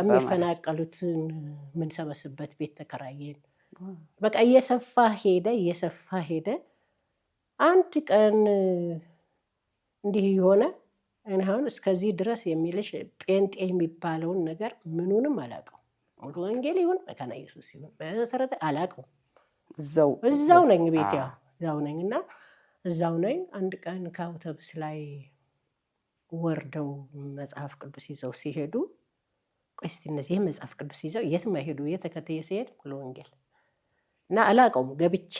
የሚፈናቀሉትን የምንሰበስበት ቤት ተከራየን። በቃ እየሰፋ ሄደ። አንድ ቀን እንዲህ የሆነ አሁን እስከዚህ ድረስ የሚልሽ ጴንጤ የሚባለውን ነገር ምኑንም አላውቀው። ሙሉ ወንጌል ይሁን መካነ ኢየሱስ ይሁን በመሰረተ አላውቀው። እዛው ነኝ፣ ቤት ያው እዛው ነኝ እና እዛው ነኝ። አንድ ቀን ከአውቶብስ ላይ ወርደው መጽሐፍ ቅዱስ ይዘው ሲሄዱ፣ ቆይ እስኪ እነዚህ መጽሐፍ ቅዱስ ይዘው የትም አይሄዱ፣ የተከተየ ሲሄድ ሙሉ ወንጌል እና አላውቀውም። ገብቼ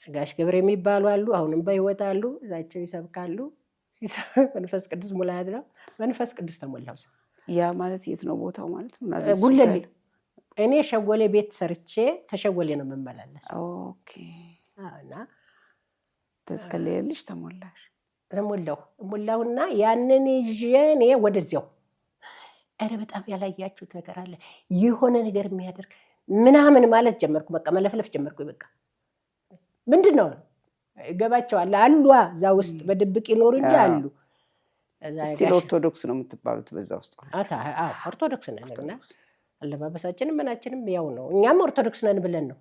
ጋሽ ገብረ የሚባሉ አሉ፣ አሁንም በህይወት አሉ። እዛቸው ይሰብካሉ። መንፈስ ቅዱስ ሙላት ነው። መንፈስ ቅዱስ ተሞላው። ያ ማለት የት ነው ቦታው ማለት ነው? ጉለሌ። እኔ ሸጎሌ ቤት ሰርቼ ከሸጎሌ ነው የምመላለሰው። ኦኬ። እና ተጸለየልሽ? ተሞላሁና ያንን ይዤ እኔ ወደዚያው ኧረ በጣም ያላያችሁት ነገር አለ የሆነ ነገር የሚያደርግ ምናምን ማለት ጀመርኩ። በቃ መለፍለፍ ጀመርኩ። በቃ ምንድን ነው ገባቸዋል አሉ እዛ ውስጥ በድብቅ ይኖሩ እንጂ አሉ። ስቲል ኦርቶዶክስ ነው የምትባሉት በዛ ውስጥ? አዎ ኦርቶዶክስ ነን። አለባበሳችንም ምናችንም ያው ነው። እኛም ኦርቶዶክስ ነን ብለን ነው።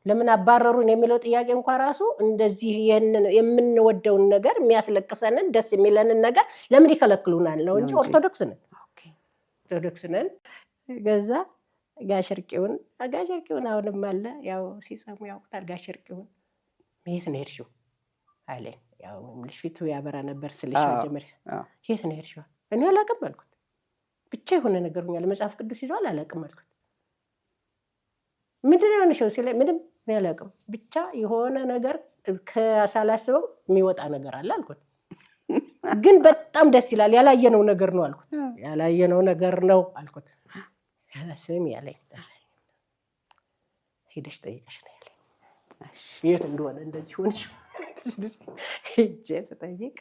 ለምን አባረሩን የሚለው ጥያቄ እንኳ ራሱ እንደዚህ ይሄንን የምንወደውን ነገር የሚያስለቅሰንን ደስ የሚለንን ነገር ለምን ይከለክሉናል ነው እንጂ ኦርቶዶክስ ነን። ኦርቶዶክስ ነን። ገዛ ጋሸርቂውን አሁንም አለ ያው ሲሰሙ ያውቁታል። ጋሸርቂውን የት ነው ሄድሽው አለኝ። ያው ምልሽ ፊቱ ያበራ ነበር ስልሽ መጀመሪያ የት ነው ሄድሽው? እኔ አላውቅም አልኩት። ብቻ የሆነ ነገር ሆኛል። መጽሐፍ ቅዱስ ይዟል አላውቅም አልኩት። ምንድን ነው የሆነሽው ሲለኝ ምንም እኔ አላውቅም፣ ብቻ የሆነ ነገር ከሳላስበው የሚወጣ ነገር አለ አልኩት። ግን በጣም ደስ ይላል። ያላየነው ነገር ነው አልኩት። ያላየነው ነገር ነው አልኩት። ስም ያለኝ ሄደሽ ጠይቀሽ ነው ያለኝ። የት እንደሆነ እንደዚህ ሆንሽ ሄጄ ስጠይቅ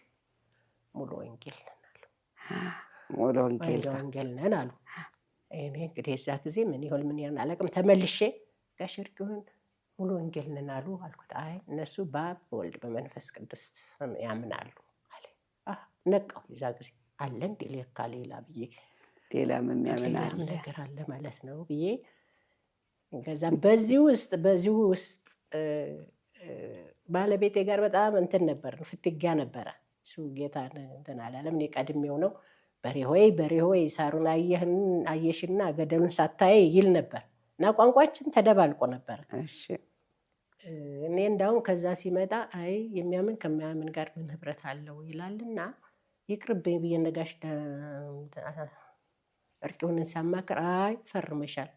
ሙሉ ወንጌል ነን አሉ። ሙሉ ወንጌል ነን አሉ። እኔ እንግዲህ እዛ ጊዜ ምን ይሆን ምን ያን አላውቅም። ተመልሼ ጋሸርቂውን ሙሉ ወንጌል ነን አሉ አልኩት። አይ እነሱ በአብ በወልድ በመንፈስ ቅዱስ ያምናሉ አለ። ነቃው። እዛ ጊዜ አለ እንደ ለካ ሌላ ብዬ ሌላም የሚያምን ነገር አለ ማለት ነው ብዬ ከዛም በዚህ ውስጥ ባለቤቴ ጋር በጣም እንትን ነበር፣ ፍትጊያ ነበረ። እሱ ጌታን እንትን አላለም። እኔ ቀድሜው ነው በሬ ሆይ ሳሩን አየሽና ገደሉን ሳታይ ይል ነበር እና ቋንቋችን ተደባልቆ ነበር። እኔ እንዳውም ከዛ ሲመጣ አይ የሚያምን ከማያምን ጋር ምን ህብረት አለው ይላልና ይቅርብኝ ብዬ ነጋሽ እርቂውን ሳማክር አይ ፈርመሻል፣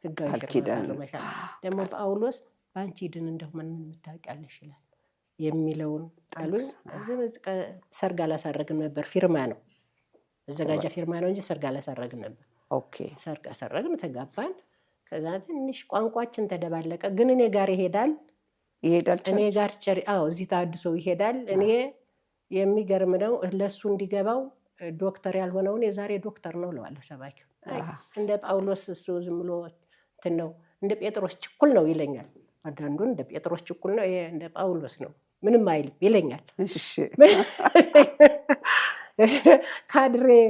ህጋዊ ፈርመሻል፣ ደግሞ ጳውሎስ በአንቺ ድን እንደው ምን የምታውቂያለሽ ይላል የሚለውን አሉኝ። ሰርግ አላሳረግም ነበር፣ ፊርማ ነው መዘጋጃ ፊርማ ነው እንጂ ሰርግ አላሳረግም ነበር። ሰርግ አሳረግን፣ ተጋባን። ከዛ ትንሽ ቋንቋችን ተደባለቀ። ግን እኔ ጋር ይሄዳል እኔ ጋር እዚህ ታድሶ ይሄዳል። እኔ የሚገርም ነው ለሱ እንዲገባው ዶክተር ያልሆነውን የዛሬ ዶክተር ነው እለዋለሁ ሰባኪው። እንደ ጳውሎስ እሱ ዝም ብሎ እንትን ነው እንደ ጴጥሮስ ችኩል ነው ይለኛል። አንዳንዱን እንደ ጴጥሮስ ችኩል ነው፣ ይሄ እንደ ጳውሎስ ነው ምንም አይልም ይለኛል።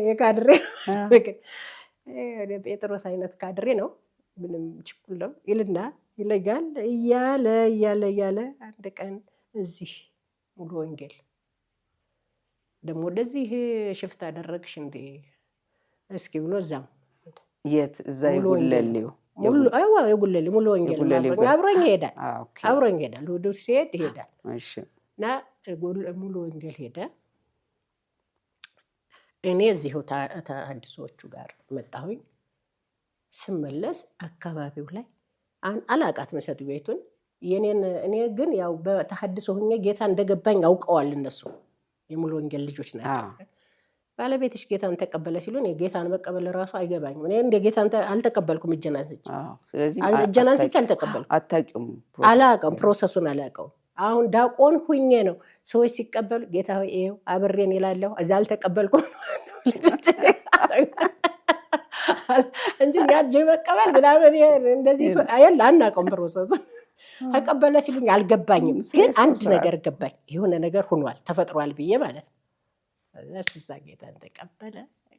የካድሬ ጴጥሮስ አይነት ካድሬ ነው፣ ምንም ችኩል ነው ይልና ይለኛል። እያለ አንድ ቀን እዚህ ሙሉ ወንጌል ደግሞ ወደዚህ ሽፍት አደረግሽ እንዴ እስኪ ብሎ እዛም የት እዛ የጉለሌው የጉለሌ ሙሉ ወንጌል አብሮኝ ይሄዳል። ወደ ሲሄድ ይሄዳል እና ሙሉ ወንጌል ሄደ። እኔ እዚሁ ተሐድሶዎቹ ጋር መጣሁኝ። ስመለስ አካባቢው ላይ አላቃት መሰቱ ቤቱን እኔ ግን ያው በተሐድሶ ሁኜ ጌታ እንደገባኝ አውቀዋል እነሱ የሙሉ ወንጌል ልጆች ናቸው። ባለቤትሽ ጌታን ተቀበለ ሲሉን የጌታን መቀበል ራሱ አይገባኝም። እኔ እንደ ጌታን አልተቀበልኩም። እጄን አንስቼ አልተቀበልኩም። አላውቅም፣ ፕሮሰሱን አላውቀውም። አሁን ዳቆን ሁኜ ነው ሰዎች ሲቀበሉ ጌታ ሆይ ይኸው አብሬን ይላለሁ። እዛ አልተቀበልኩም እንጂ ያጅ መቀበል ምናምን እንደዚህ አናውቀውም ፕሮሰሱን። ተቀበለ ሲሉኝ አልገባኝም። ግን አንድ ነገር ገባኝ፣ የሆነ ነገር ሆኗል ተፈጥሯል ብዬ ማለት ነው። እዛ ጌታን ተቀበለ፣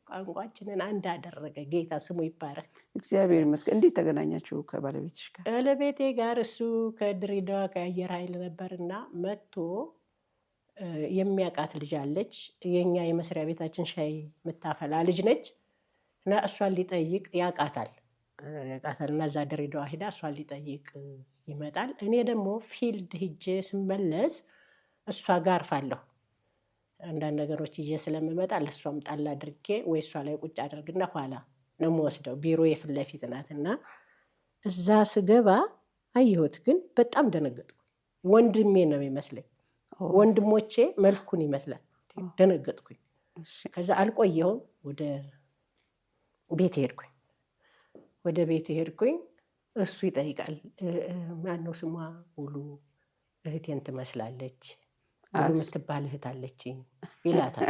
ቋንቋችንን አንድ አደረገ። ጌታ ስሙ ይባረክ። እግዚአብሔር ይመስገን። እንዴት ተገናኛችሁ ከባለቤትሽ ጋር? ባለቤቴ ጋር እሱ ከድሬዳዋ ከአየር ኃይል ነበርና መጥቶ የሚያውቃት ልጅ አለች። የኛ የመስሪያ ቤታችን ሻይ የምታፈላ ልጅ ነች እና እሷን ሊጠይቅ ያውቃታል እና እዛ ድሬዳዋ ሄዳ እሷን ሊጠይቅ ይመጣል። እኔ ደግሞ ፊልድ ሂጄ ስመለስ እሷ ጋር አርፋለሁ። አንዳንድ ነገሮች ይዤ ስለምመጣ ለእሷም ጣል አድርጌ ወይ እሷ ላይ ቁጭ አድርግና ኋላ ነው የምወስደው። ቢሮ የፊት ለፊት ናት እና እዛ ስገባ አየሁት። ግን በጣም ደነገጥኩ። ወንድሜ ነው የሚመስለኝ። ወንድሞቼ መልኩን ይመስላል። ደነገጥኩኝ። ከዛ አልቆየሁም ወደ ቤት ሄድኩኝ። እሱ ይጠይቃል፣ ማነው ስሟ? ሙሉ እህቴን ትመስላለች፣ ሙሉ የምትባል እህት አለችኝ ይላታል።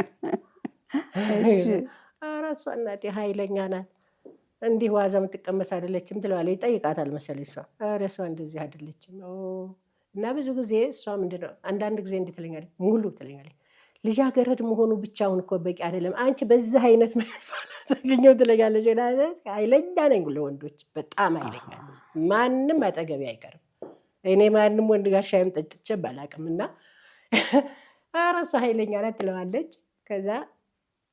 ኧረ እሷ እናቴ ኃይለኛ ናት፣ እንዲህ ዋዛ የምትቀመስ አይደለችም ትለዋለች። ይጠይቃታል መሰለኝ እሷ። ኧረ እሷ እንደዚህ አይደለችም። እና ብዙ ጊዜ እሷ ምንድነው አንዳንድ ጊዜ እንዲህ ትለኛለች፣ ሙሉ ትለኛለች፣ ልጃገረድ መሆኑ ብቻውን እኮ በቂ አይደለም፣ አንቺ በዚህ አይነት ተገኘው ትለኛለች። ኃይለኛ ነኝ ለወንዶች፣ በጣም ኃይለኛ ነኝ። ማንም አጠገቤ አይቀርም። እኔ ማንም ወንድ ጋር ሻይም ጠጥቼ ባላቅም እና ኧረ እሷ ኃይለኛ ናት ትለዋለች። ከዛ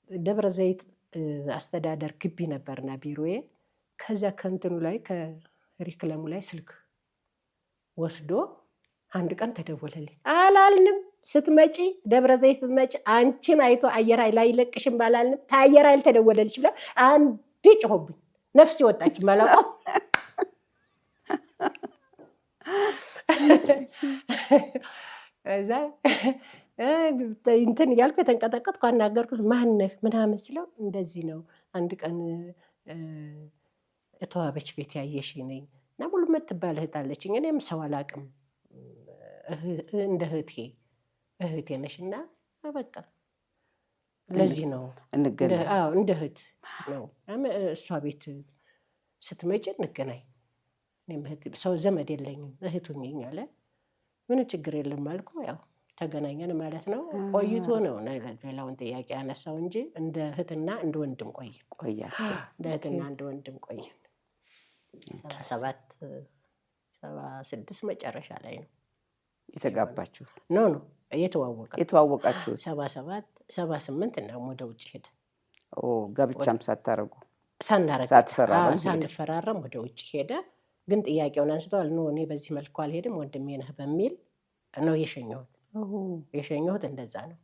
ደብረ ዘይት አስተዳደር ግቢ ነበርና ቢሮዬ። ከዛ ከእንትኑ ላይ ከሪክለሙ ላይ ስልክ ወስዶ አንድ ቀን ተደወለልኝ። አላልንም ስትመጪ ደብረ ዘይት ስትመጪ አንቺን አይቶ አየር ኃይል አይለቅሽም ባላልንም ከአየር ኃይል ተደወለልሽ ብላ አንድ ጮኸብኝ። ነፍስ ወጣች መላቋ። እዛ እንትን እያልኩ የተንቀጠቀጥኩ አናገርኩት። ማነህ ምናምን ስለው እንደዚህ ነው አንድ ቀን የተዋበች ቤት ያየሽ ነኝ እና ሙሉ የምትባል እህት አለችኝ። እኔም ሰው አላቅም፣ እንደ እህቴ ነሽ እና በቃ ለዚህ ነው እንደ እህት ነው እሷ ቤት ስትመጪ እንገናኝ፣ ሰው ዘመድ የለኝም እህቱ ነኝ አለ። ምንም ችግር የለም አልኩ። ያው ተገናኘን ማለት ነው። ቆይቶ ነው ሌላውን ጥያቄ ያነሳው እንጂ እንደ እህትና እንደ ወንድም እንደ እህትና እንደ ወንድም ቆየን። 76 መጨረሻ ላይ ነው የተጋባችሁት? ኖ የተዋወቃችሁት 78 እና ወደ ውጭ ሄደ። ጋብቻም ሳታረጉ ሳንፈራረም ወደ ውጭ ሄደ። ግን ጥያቄውን አንስተዋል። ኖ እኔ በዚህ መልኩ አልሄድም ወንድሜ ነህ በሚል ነው የሸኘሁት። እንደዛ ነው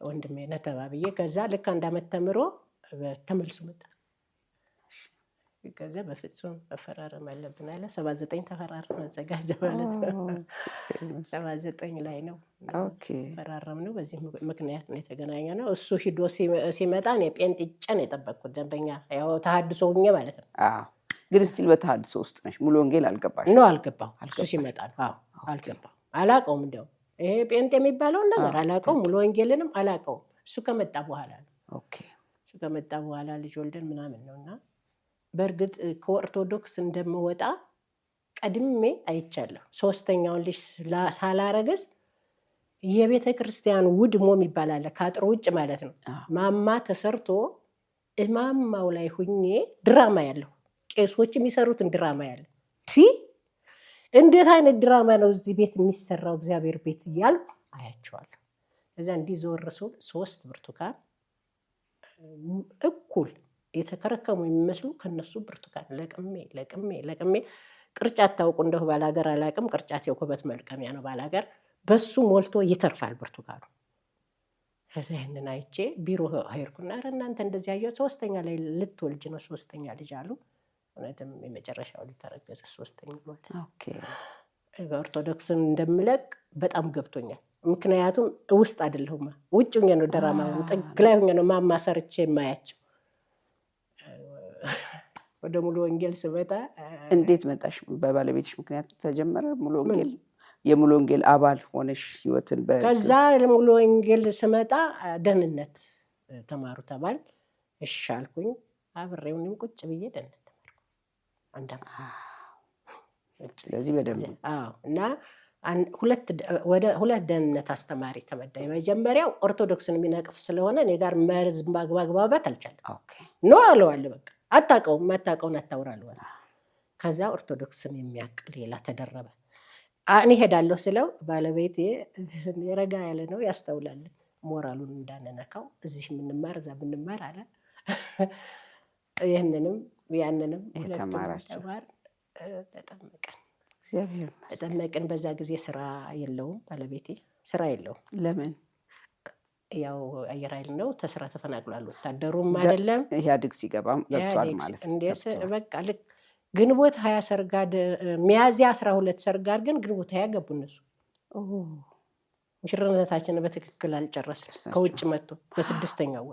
ወንድሜ ነህ ተባብዬ። ከዛ ልክ 1 ዓመት ተምሮ ተመልሶ መጣ። ከዛ በፍጹም መፈራረም አለብን አለ። 79 ተፈራረም አዘጋጀ ማለት ነው። 79 ላይ ነው ፈራረም ነው። በዚህ ምክንያት ነው የተገናኘ ነው። እሱ ሂዶ ሲመጣ እኔ ጴንጥጬ ነው የጠበቅኩት። ደንበኛ ያው ተሐድሶ ሁኜ ማለት ነው። ግን ስቲል በተሐድሶ ውስጥ ነሽ? ሙሉ ወንጌል አልገባሽ? ነው አልገባሁ። እሱ ሲመጣ ነው አልገባሁ። አላውቀውም፣ እንደው ይሄ ጴንጤ የሚባለውን ነገር አላውቀውም። ሙሉ ወንጌልንም አላውቀውም። እሱ ከመጣ በኋላ ነው። እሱ ከመጣ በኋላ ልጅ ወልደን ምናምን ነው። እና በእርግጥ ከኦርቶዶክስ እንደምወጣ ቀድሜ አይቻለሁ። 3ኛውን ልጅ ሳላረግዝ የቤተ ክርስቲያን ውድሞ የሚባል አለ፣ ከአጥሩ ውጭ ማለት ነው። ማማ ተሰርቶ እማማው ላይ ሁኜ ድራማ ያለው ቄሶች የሚሰሩትን ድራማ ያለ እንዴት አይነት ድራማ ነው እዚህ ቤት የሚሰራው እግዚአብሔር ቤት እያልኩ አያቸዋለሁ። እዛ እንዲህ ዘወር ስል 3 ብርቱካን እኩል የተከረከሙ የሚመስሉ ከነሱ ብርቱካን ለቅሜ ቅርጫት ታውቁ እንደሁ ባላገር አላቅም። ቅርጫት የኩበት መልቀሚያ ነው ባላገር። በሱ ሞልቶ ይተርፋል ብርቱካኑ። ከዛ ይህንን አይቼ ቢሮ ሄድኩና ኧረ እናንተ እንደዚህ ያየው 3ኛ ላይ ልትወልጅ ነው 3ኛ ልጅ አሉ። እውነትም የመጨረሻው ልጅ ተረገዘ 3ኛ ማለት ነው። ኦርቶዶክስን እንደምለቅ በጣም ገብቶኛል። ምክንያቱም ውስጥ አይደለሁማ፣ ውጭ ሆኜ ነው ድራማውን ጥግ ላይ ሆኜ ነው ማማ ሰርቼ የማያቸው። ወደ ሙሉ ወንጌል ስመጣ እንዴት መጣሽ? በባለቤትሽ ምክንያት ተጀመረ ሙሉ ወንጌል? የሙሉ ወንጌል አባል ሆነሽ ህይወትን ከዛ ሙሉ ወንጌል ስመጣ ደህንነት ተማሩ ተባል። እሺ አልኩኝ። አብሬውንም ቁጭ ብዬ ደህንነት ተማርኩ። ስለዚህ በደንብ እና 2 ደህንነት አስተማሪ ተመዳኝ። መጀመሪያው ኦርቶዶክስን የሚነቅፍ ስለሆነ እኔ ጋር መርዝ ማግባባት አልቻለም። ኖ አለዋለሁ፣ በቃ አታውቀውም፣ አታውቀውን አታውራለሁ። ከዛ ኦርቶዶክስን የሚያውቅ ሌላ ተደረበ። እኔ ሄዳለሁ ስለው ባለቤቴ ረጋ ያለ ነው፣ ያስተውላል። ሞራሉን እንዳንነካው እዚህ የምንማር እዛ ብንማር አለ። ይህንንም ያንንም ተማራችሁ? ተጠመቅን። በዛ ጊዜ ስራ የለውም ባለቤቴ፣ ስራ የለውም። ለምን? ያው አየር ኃይል ነው፣ ተስራ ተፈናቅሏል። ወታደሩም አይደለም ኢህአዴግ ሲገባም ገብቷል ማለት ነው። በቃ ልክ ግንቦት 20 ሰርጋድ ሚያዝያ 12 ሰርጋድ ግን ግንቦት 20 ገቡ እነሱ። ሙሽርነታችንን በትክክል አልጨረስንም። ከውጭ መጥቶ በስድስተኛው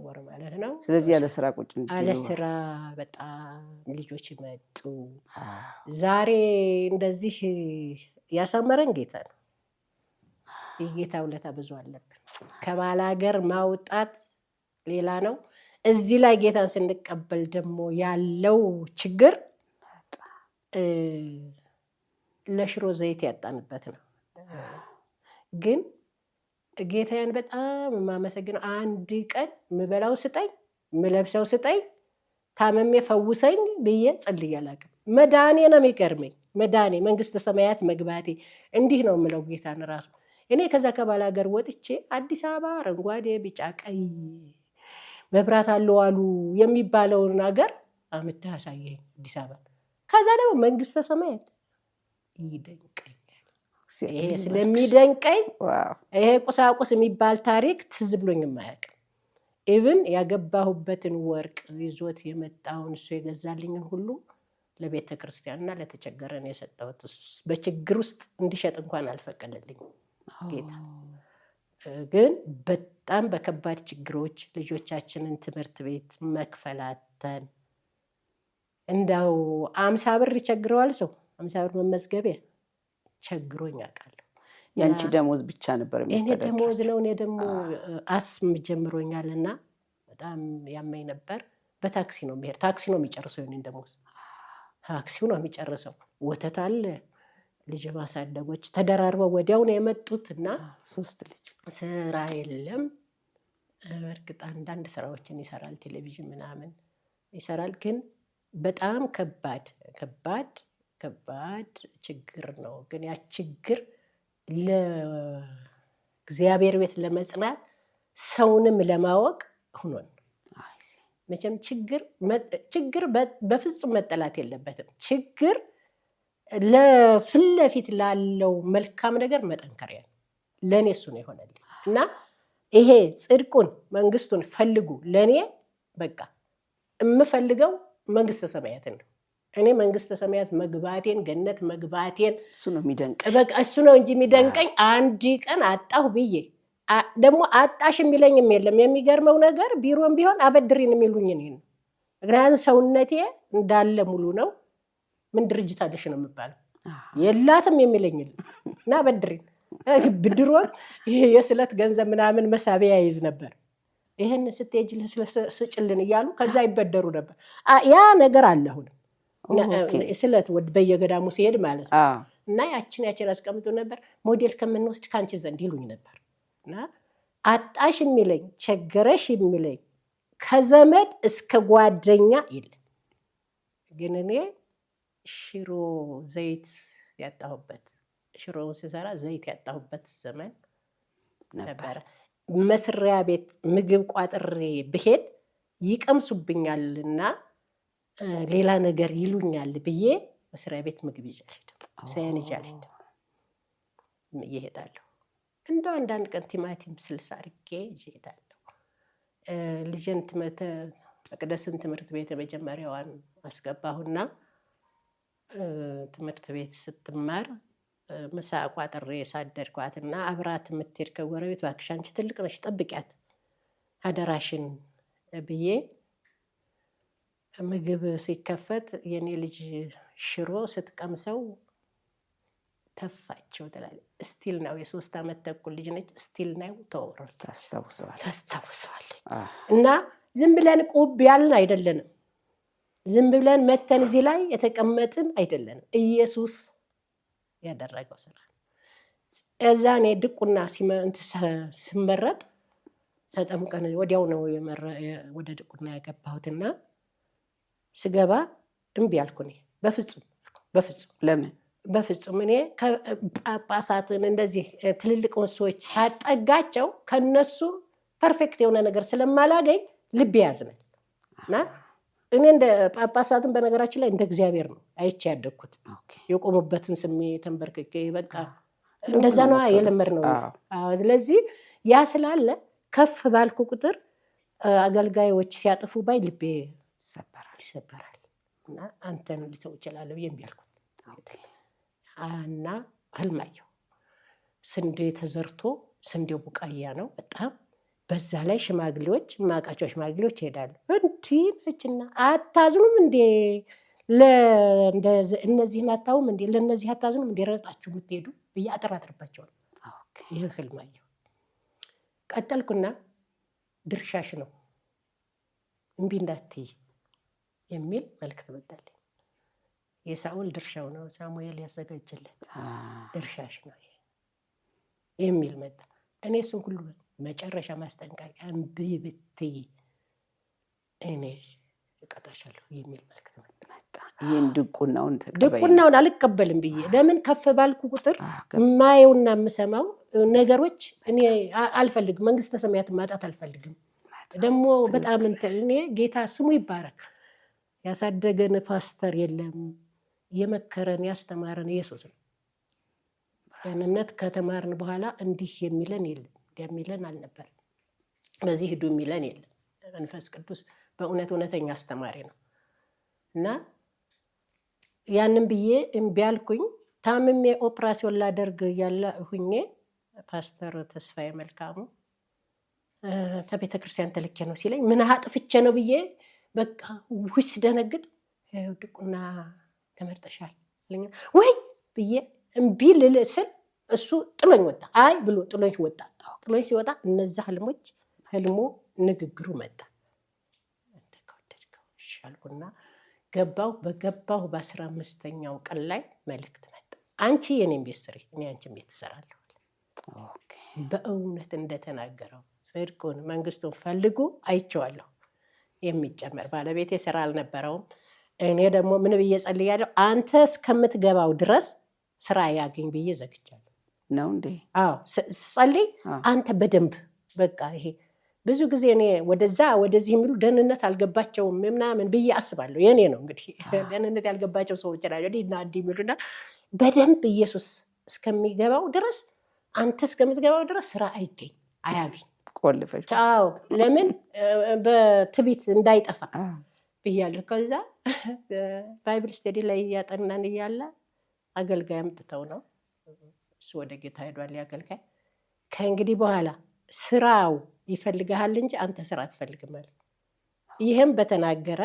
ወር ማለት ነው። ስለዚህ ያለ ስራ ቁጭ ያለ ስራ በጣም ልጆች መጡ። ዛሬ እንደዚህ ያሳመረን ጌታ ነው። የጌታ ውለታ ብዙ አለብን። ከባል ሀገር ማውጣት ሌላ ነው። እዚህ ላይ ጌታን ስንቀበል ደግሞ ያለው ችግር ለሽሮ ዘይት ያጣንበት ነው። ግን ጌታዬን በጣም የማመሰግነው አንድ ቀን ምበላው ስጠኝ፣ ምለብሰው ስጠኝ፣ ታመሜ ፈውሰኝ ብዬ ጸልዬ አላውቅም። መዳኔ ነው የሚገርመኝ። መዳኔ መንግስተ ሰማያት መግባቴ እንዲህ ነው የምለው ጌታን ራሱ። እኔ ከዛ ከባል ሀገር ወጥቼ አዲስ አበባ አረንጓዴ፣ ቢጫ፣ ቀይ መብራት አለው አሉ የሚባለውን ነገር አምጥተህ አሳየኝ አዲስ አበባ። ከዛ ደግሞ መንግስተ ሰማያት ይደንቀኛል። ይሄ ስለሚደንቀኝ ይሄ ቁሳቁስ የሚባል ታሪክ ትዝ ብሎኝ የማያውቅም። ኢቭን ያገባሁበትን ወርቅ ይዞት የመጣውን እሱ የገዛልኝን ሁሉ ለቤተ ክርስቲያንና ለተቸገረን የሰጠሁት፣ በችግር ውስጥ እንዲሸጥ እንኳን አልፈቀደልኝም ጌታ። ግን በጣም በከባድ ችግሮች ልጆቻችንን ትምህርት ቤት መክፈላተን፣ እንዳው 50 ብር ይቸግረዋል ሰው 50 ብር መመዝገቢያ ቸግሮኝ አውቃለሁ። ያንቺ ደሞዝ ብቻ ነበር የሚስተዳድረው? እኔ ደሞዝ ነው። እኔ ደግሞ አስም ጀምሮኛልና በጣም ያመኝ ነበር። በታክሲ ነው የሚሄድ፣ ታክሲ ነው የሚጨርሰው። የእኔን ደሞዝ ታክሲው ነው የሚጨርሰው። ወተት አለ፣ ልጅ ማሳደጎች ተደራርበው ወዲያው ነው የመጡት እና 3 ልጅ ስራ የለም። እርግጥ አንዳንድ ስራዎችን ይሰራል፣ ቴሌቪዥን ምናምን ይሰራል። ግን በጣም ከባድ ችግር ነው። ግን ያ ችግር ለእግዚአብሔር ቤት ለመጽናት ሰውንም ለማወቅ ሆኖን መቼም ችግር በፍጹም መጠላት የለበትም። ችግር ለፊት ለፊት ላለው መልካም ነገር መጠንከሪያ ነው። ለእኔ እሱ ነው የሆነልኝ እና ይሄ ጽድቁን መንግስቱን ፈልጉ። ለእኔ በቃ የምፈልገው መንግስተ ሰማያትን ነው። እኔ መንግስተ ሰማያት መግባቴን፣ ገነት መግባቴን እሱ ነው የሚደንቅ። በቃ እሱ ነው እንጂ የሚደንቀኝ አንድ ቀን አጣሁ ብዬ ደግሞ አጣሽ የሚለኝም የለም። የሚገርመው ነገር ቢሮም ቢሆን አበድሪን የሚሉኝ ነው። ምክንያቱም ሰውነቴ እንዳለ ሙሉ ነው። ምን ድርጅት አለሽ ነው የምባለው። የላትም የሚለኝ እና አበድሪን ብድሮን የስለት ገንዘብ ምናምን መሳቢያ ይይዝ ነበር። ይህን ስትሄጂ ስጭልን እያሉ ከዛ ይበደሩ ነበር። ያ ነገር አለ አሁንም ስለት በየገዳሙ ሲሄድ ማለት ነው። እና ያችን ያስቀምጡ ነበር። ሞዴል ከምንወስድ ከአንቺ ዘንድ ይሉኝ ነበር። እና አጣሽ የሚለኝ ቸገረሽ የሚለኝ ከዘመድ እስከ ጓደኛ የለም። ግን እኔ ሽሮ ዘይት ያጣሁበት፣ ሽሮውን ስሰራ ዘይት ያጣሁበት ዘመን ነበረ። መስሪያ ቤት ምግብ ቋጥሬ ብሄድ ይቀምሱብኛል እና ሌላ ነገር ይሉኛል ብዬ መስሪያ ቤት ምግብ ይዤ አልሄድም። ሳያን ይዤ አልሄድም። እሄዳለሁ እንደው አንዳንድ ቀን ቲማቲም ስልስ አድርጌ ይዤ እሄዳለሁ። ልጄን መቅደስን ትምህርት ቤት የመጀመሪያዋን አስገባሁና ትምህርት ቤት ስትማር ምሳ ቋጥሬ ሳደድኳትና አብራት የምትሄድ ከጎረቤት እባክሽ አንቺ ትልቅ ነሽ ጠብቂያት አደራሽን ብዬ ምግብ ሲከፈት የኔ ልጅ ሽሮ ስትቀምሰው ተፋቸው ትላለች። ስቲል ነው የ3 ዓመት ተኩል ልጅ ነች። ስቲል ነው ታስታውሰዋለች። እና ዝም ብለን ቁብ ያልን አይደለንም። ዝም ብለን መተን እዚህ ላይ የተቀመጥን አይደለንም። ኢየሱስ ያደረገው ስራ እዛ እኔ ድቁና ሲመረጥ ተጠምቀን ወዲያው ነው ወደ ድቁና ያገባሁትና ስገባ እምቢ አልኩ። እኔ በፍጹም ለምን በፍጹም እኔ ጳጳሳትን እንደዚህ ትልልቅ ሰዎች ሳጠጋቸው ከነሱ ፐርፌክት የሆነ ነገር ስለማላገኝ ልቤ ያዝናል። እና እኔ እንደ ጳጳሳትን በነገራችን ላይ እንደ እግዚአብሔር ነው አይቼ ያደግኩት። የቆሙበትን ስሜ ተንበርክኬ በቃ እንደዛ ነው የለመድነው። ስለዚህ ያ ስላለ ከፍ ባልኩ ቁጥር አገልጋዮች ሲያጥፉ ባይ ልቤ ይሰበራል። እና አንተን ልተው እችላለሁ ብዬ እምቢ አልኩት። እና ህልማየሁ ስንዴ ተዘርቶ ስንዴው ቡቃያ ነው በጣም በዛ ላይ ሽማግሌዎች ማቃቸው ሽማግሌዎች ይሄዳሉ። እንዲህ ነችና አታዝኑም እንዴ እነዚህን አታውም እንዴ ለእነዚህ አታዝኑም እንዴ ረጣችሁ የምትሄዱ ብዬ አጠራጥርባቸዋል። ይህ ህልማየሁ ቀጠልኩና ድርሻሽ ነው እምቢ እንዳትይ የሚል መልክት መጣልኝ። የሳኦል ድርሻው ነው ሳሙኤል ያዘጋጀለት ድርሻሽ ነው የሚል መጣ። እኔ እሱን ሁሉ መጨረሻ ማስጠንቀቂያ እምቢ ብትይ እኔ እቀጣሻለሁ የሚል መልክት መጣ። ይህን ድቁናውን አልቀበልም ብዬ ለምን ከፍ ባልኩ ቁጥር የማየውና የምሰማው ነገሮች እኔ አልፈልግም። መንግስተ ሰማያትን ማጣት አልፈልግም። ደግሞ በጣም እኔ ጌታ ስሙ ይባረክ ያሳደገን ፓስተር የለም የመከረን ያስተማረን ኢየሱስ ነው። ደህንነት ከተማርን በኋላ እንዲህ የሚለን የለም የሚለን አልነበር። በዚህ ሂዱ የሚለን የለም። መንፈስ ቅዱስ በእውነት እውነተኛ አስተማሪ ነው እና ያንን ብዬ እምቢ አልኩኝ። ታምሜ ኦፕራሲዮን ላደርግ ያለ ሁኜ ፓስተር ተስፋዬ መልካሙ ከቤተ ክርስቲያን ተልኬ ነው ሲለኝ ምን አጥፍቼ ነው ብዬ በቃ ውስ ደነግጥ ድቁና ተመርጠሻል ወይ ብዬ እምቢ ልል ስል እሱ ጥሎኝ ወጣ። አይ ብሎ ጥሎኝ ወጣ። ጥሎኝ ሲወጣ እነዛ ህልሙ ንግግሩ መጣ። እንደከወደድከው አልኩና ገባሁ። በገባሁ በ15ኛው ቀን ላይ መልእክት መጣ። አንቺ የኔን ቤት ስሪ፣ እኔ አንቺን ቤት እሰራለሁ። በእውነት እንደተናገረው ጽድቁን መንግስቱን ፈልጉ አይቼዋለሁ። የሚጨመር ባለቤቴ ስራ አልነበረውም። እኔ ደግሞ ምን ብዬ ጸልያለሁ? አንተ እስከምትገባው ድረስ ስራ ያገኝ ብዬ ዘግቻለሁ። ነው እንዴ? አዎ ጸልይ አንተ በደንብ በቃ ይሄ ብዙ ጊዜ እኔ ወደዛ ወደዚህ የሚሉ ደህንነት አልገባቸውም ምናምን ብዬ አስባለሁ። የኔ ነው እንግዲህ ደህንነት ያልገባቸው ሰዎች ናቸው እንዲህ የሚሉና በደንብ ኢየሱስ እስከሚገባው ድረስ አንተ እስከምትገባው ድረስ ስራ አይገኝ አያገኝ ቆልፈሽ። አዎ ለምን በትቢት እንዳይጠፋ ብያለሁ። ከዛ ባይብል ስተዲ ላይ እያጠናን እያለ አገልጋይ አምጥተው ነው እሱ ወደ ጌታ ሄዷል። አገልጋይ ከእንግዲህ በኋላ ስራው ይፈልግሃል እንጂ አንተ ስራ አትፈልግም አለ። ይህም በተናገረ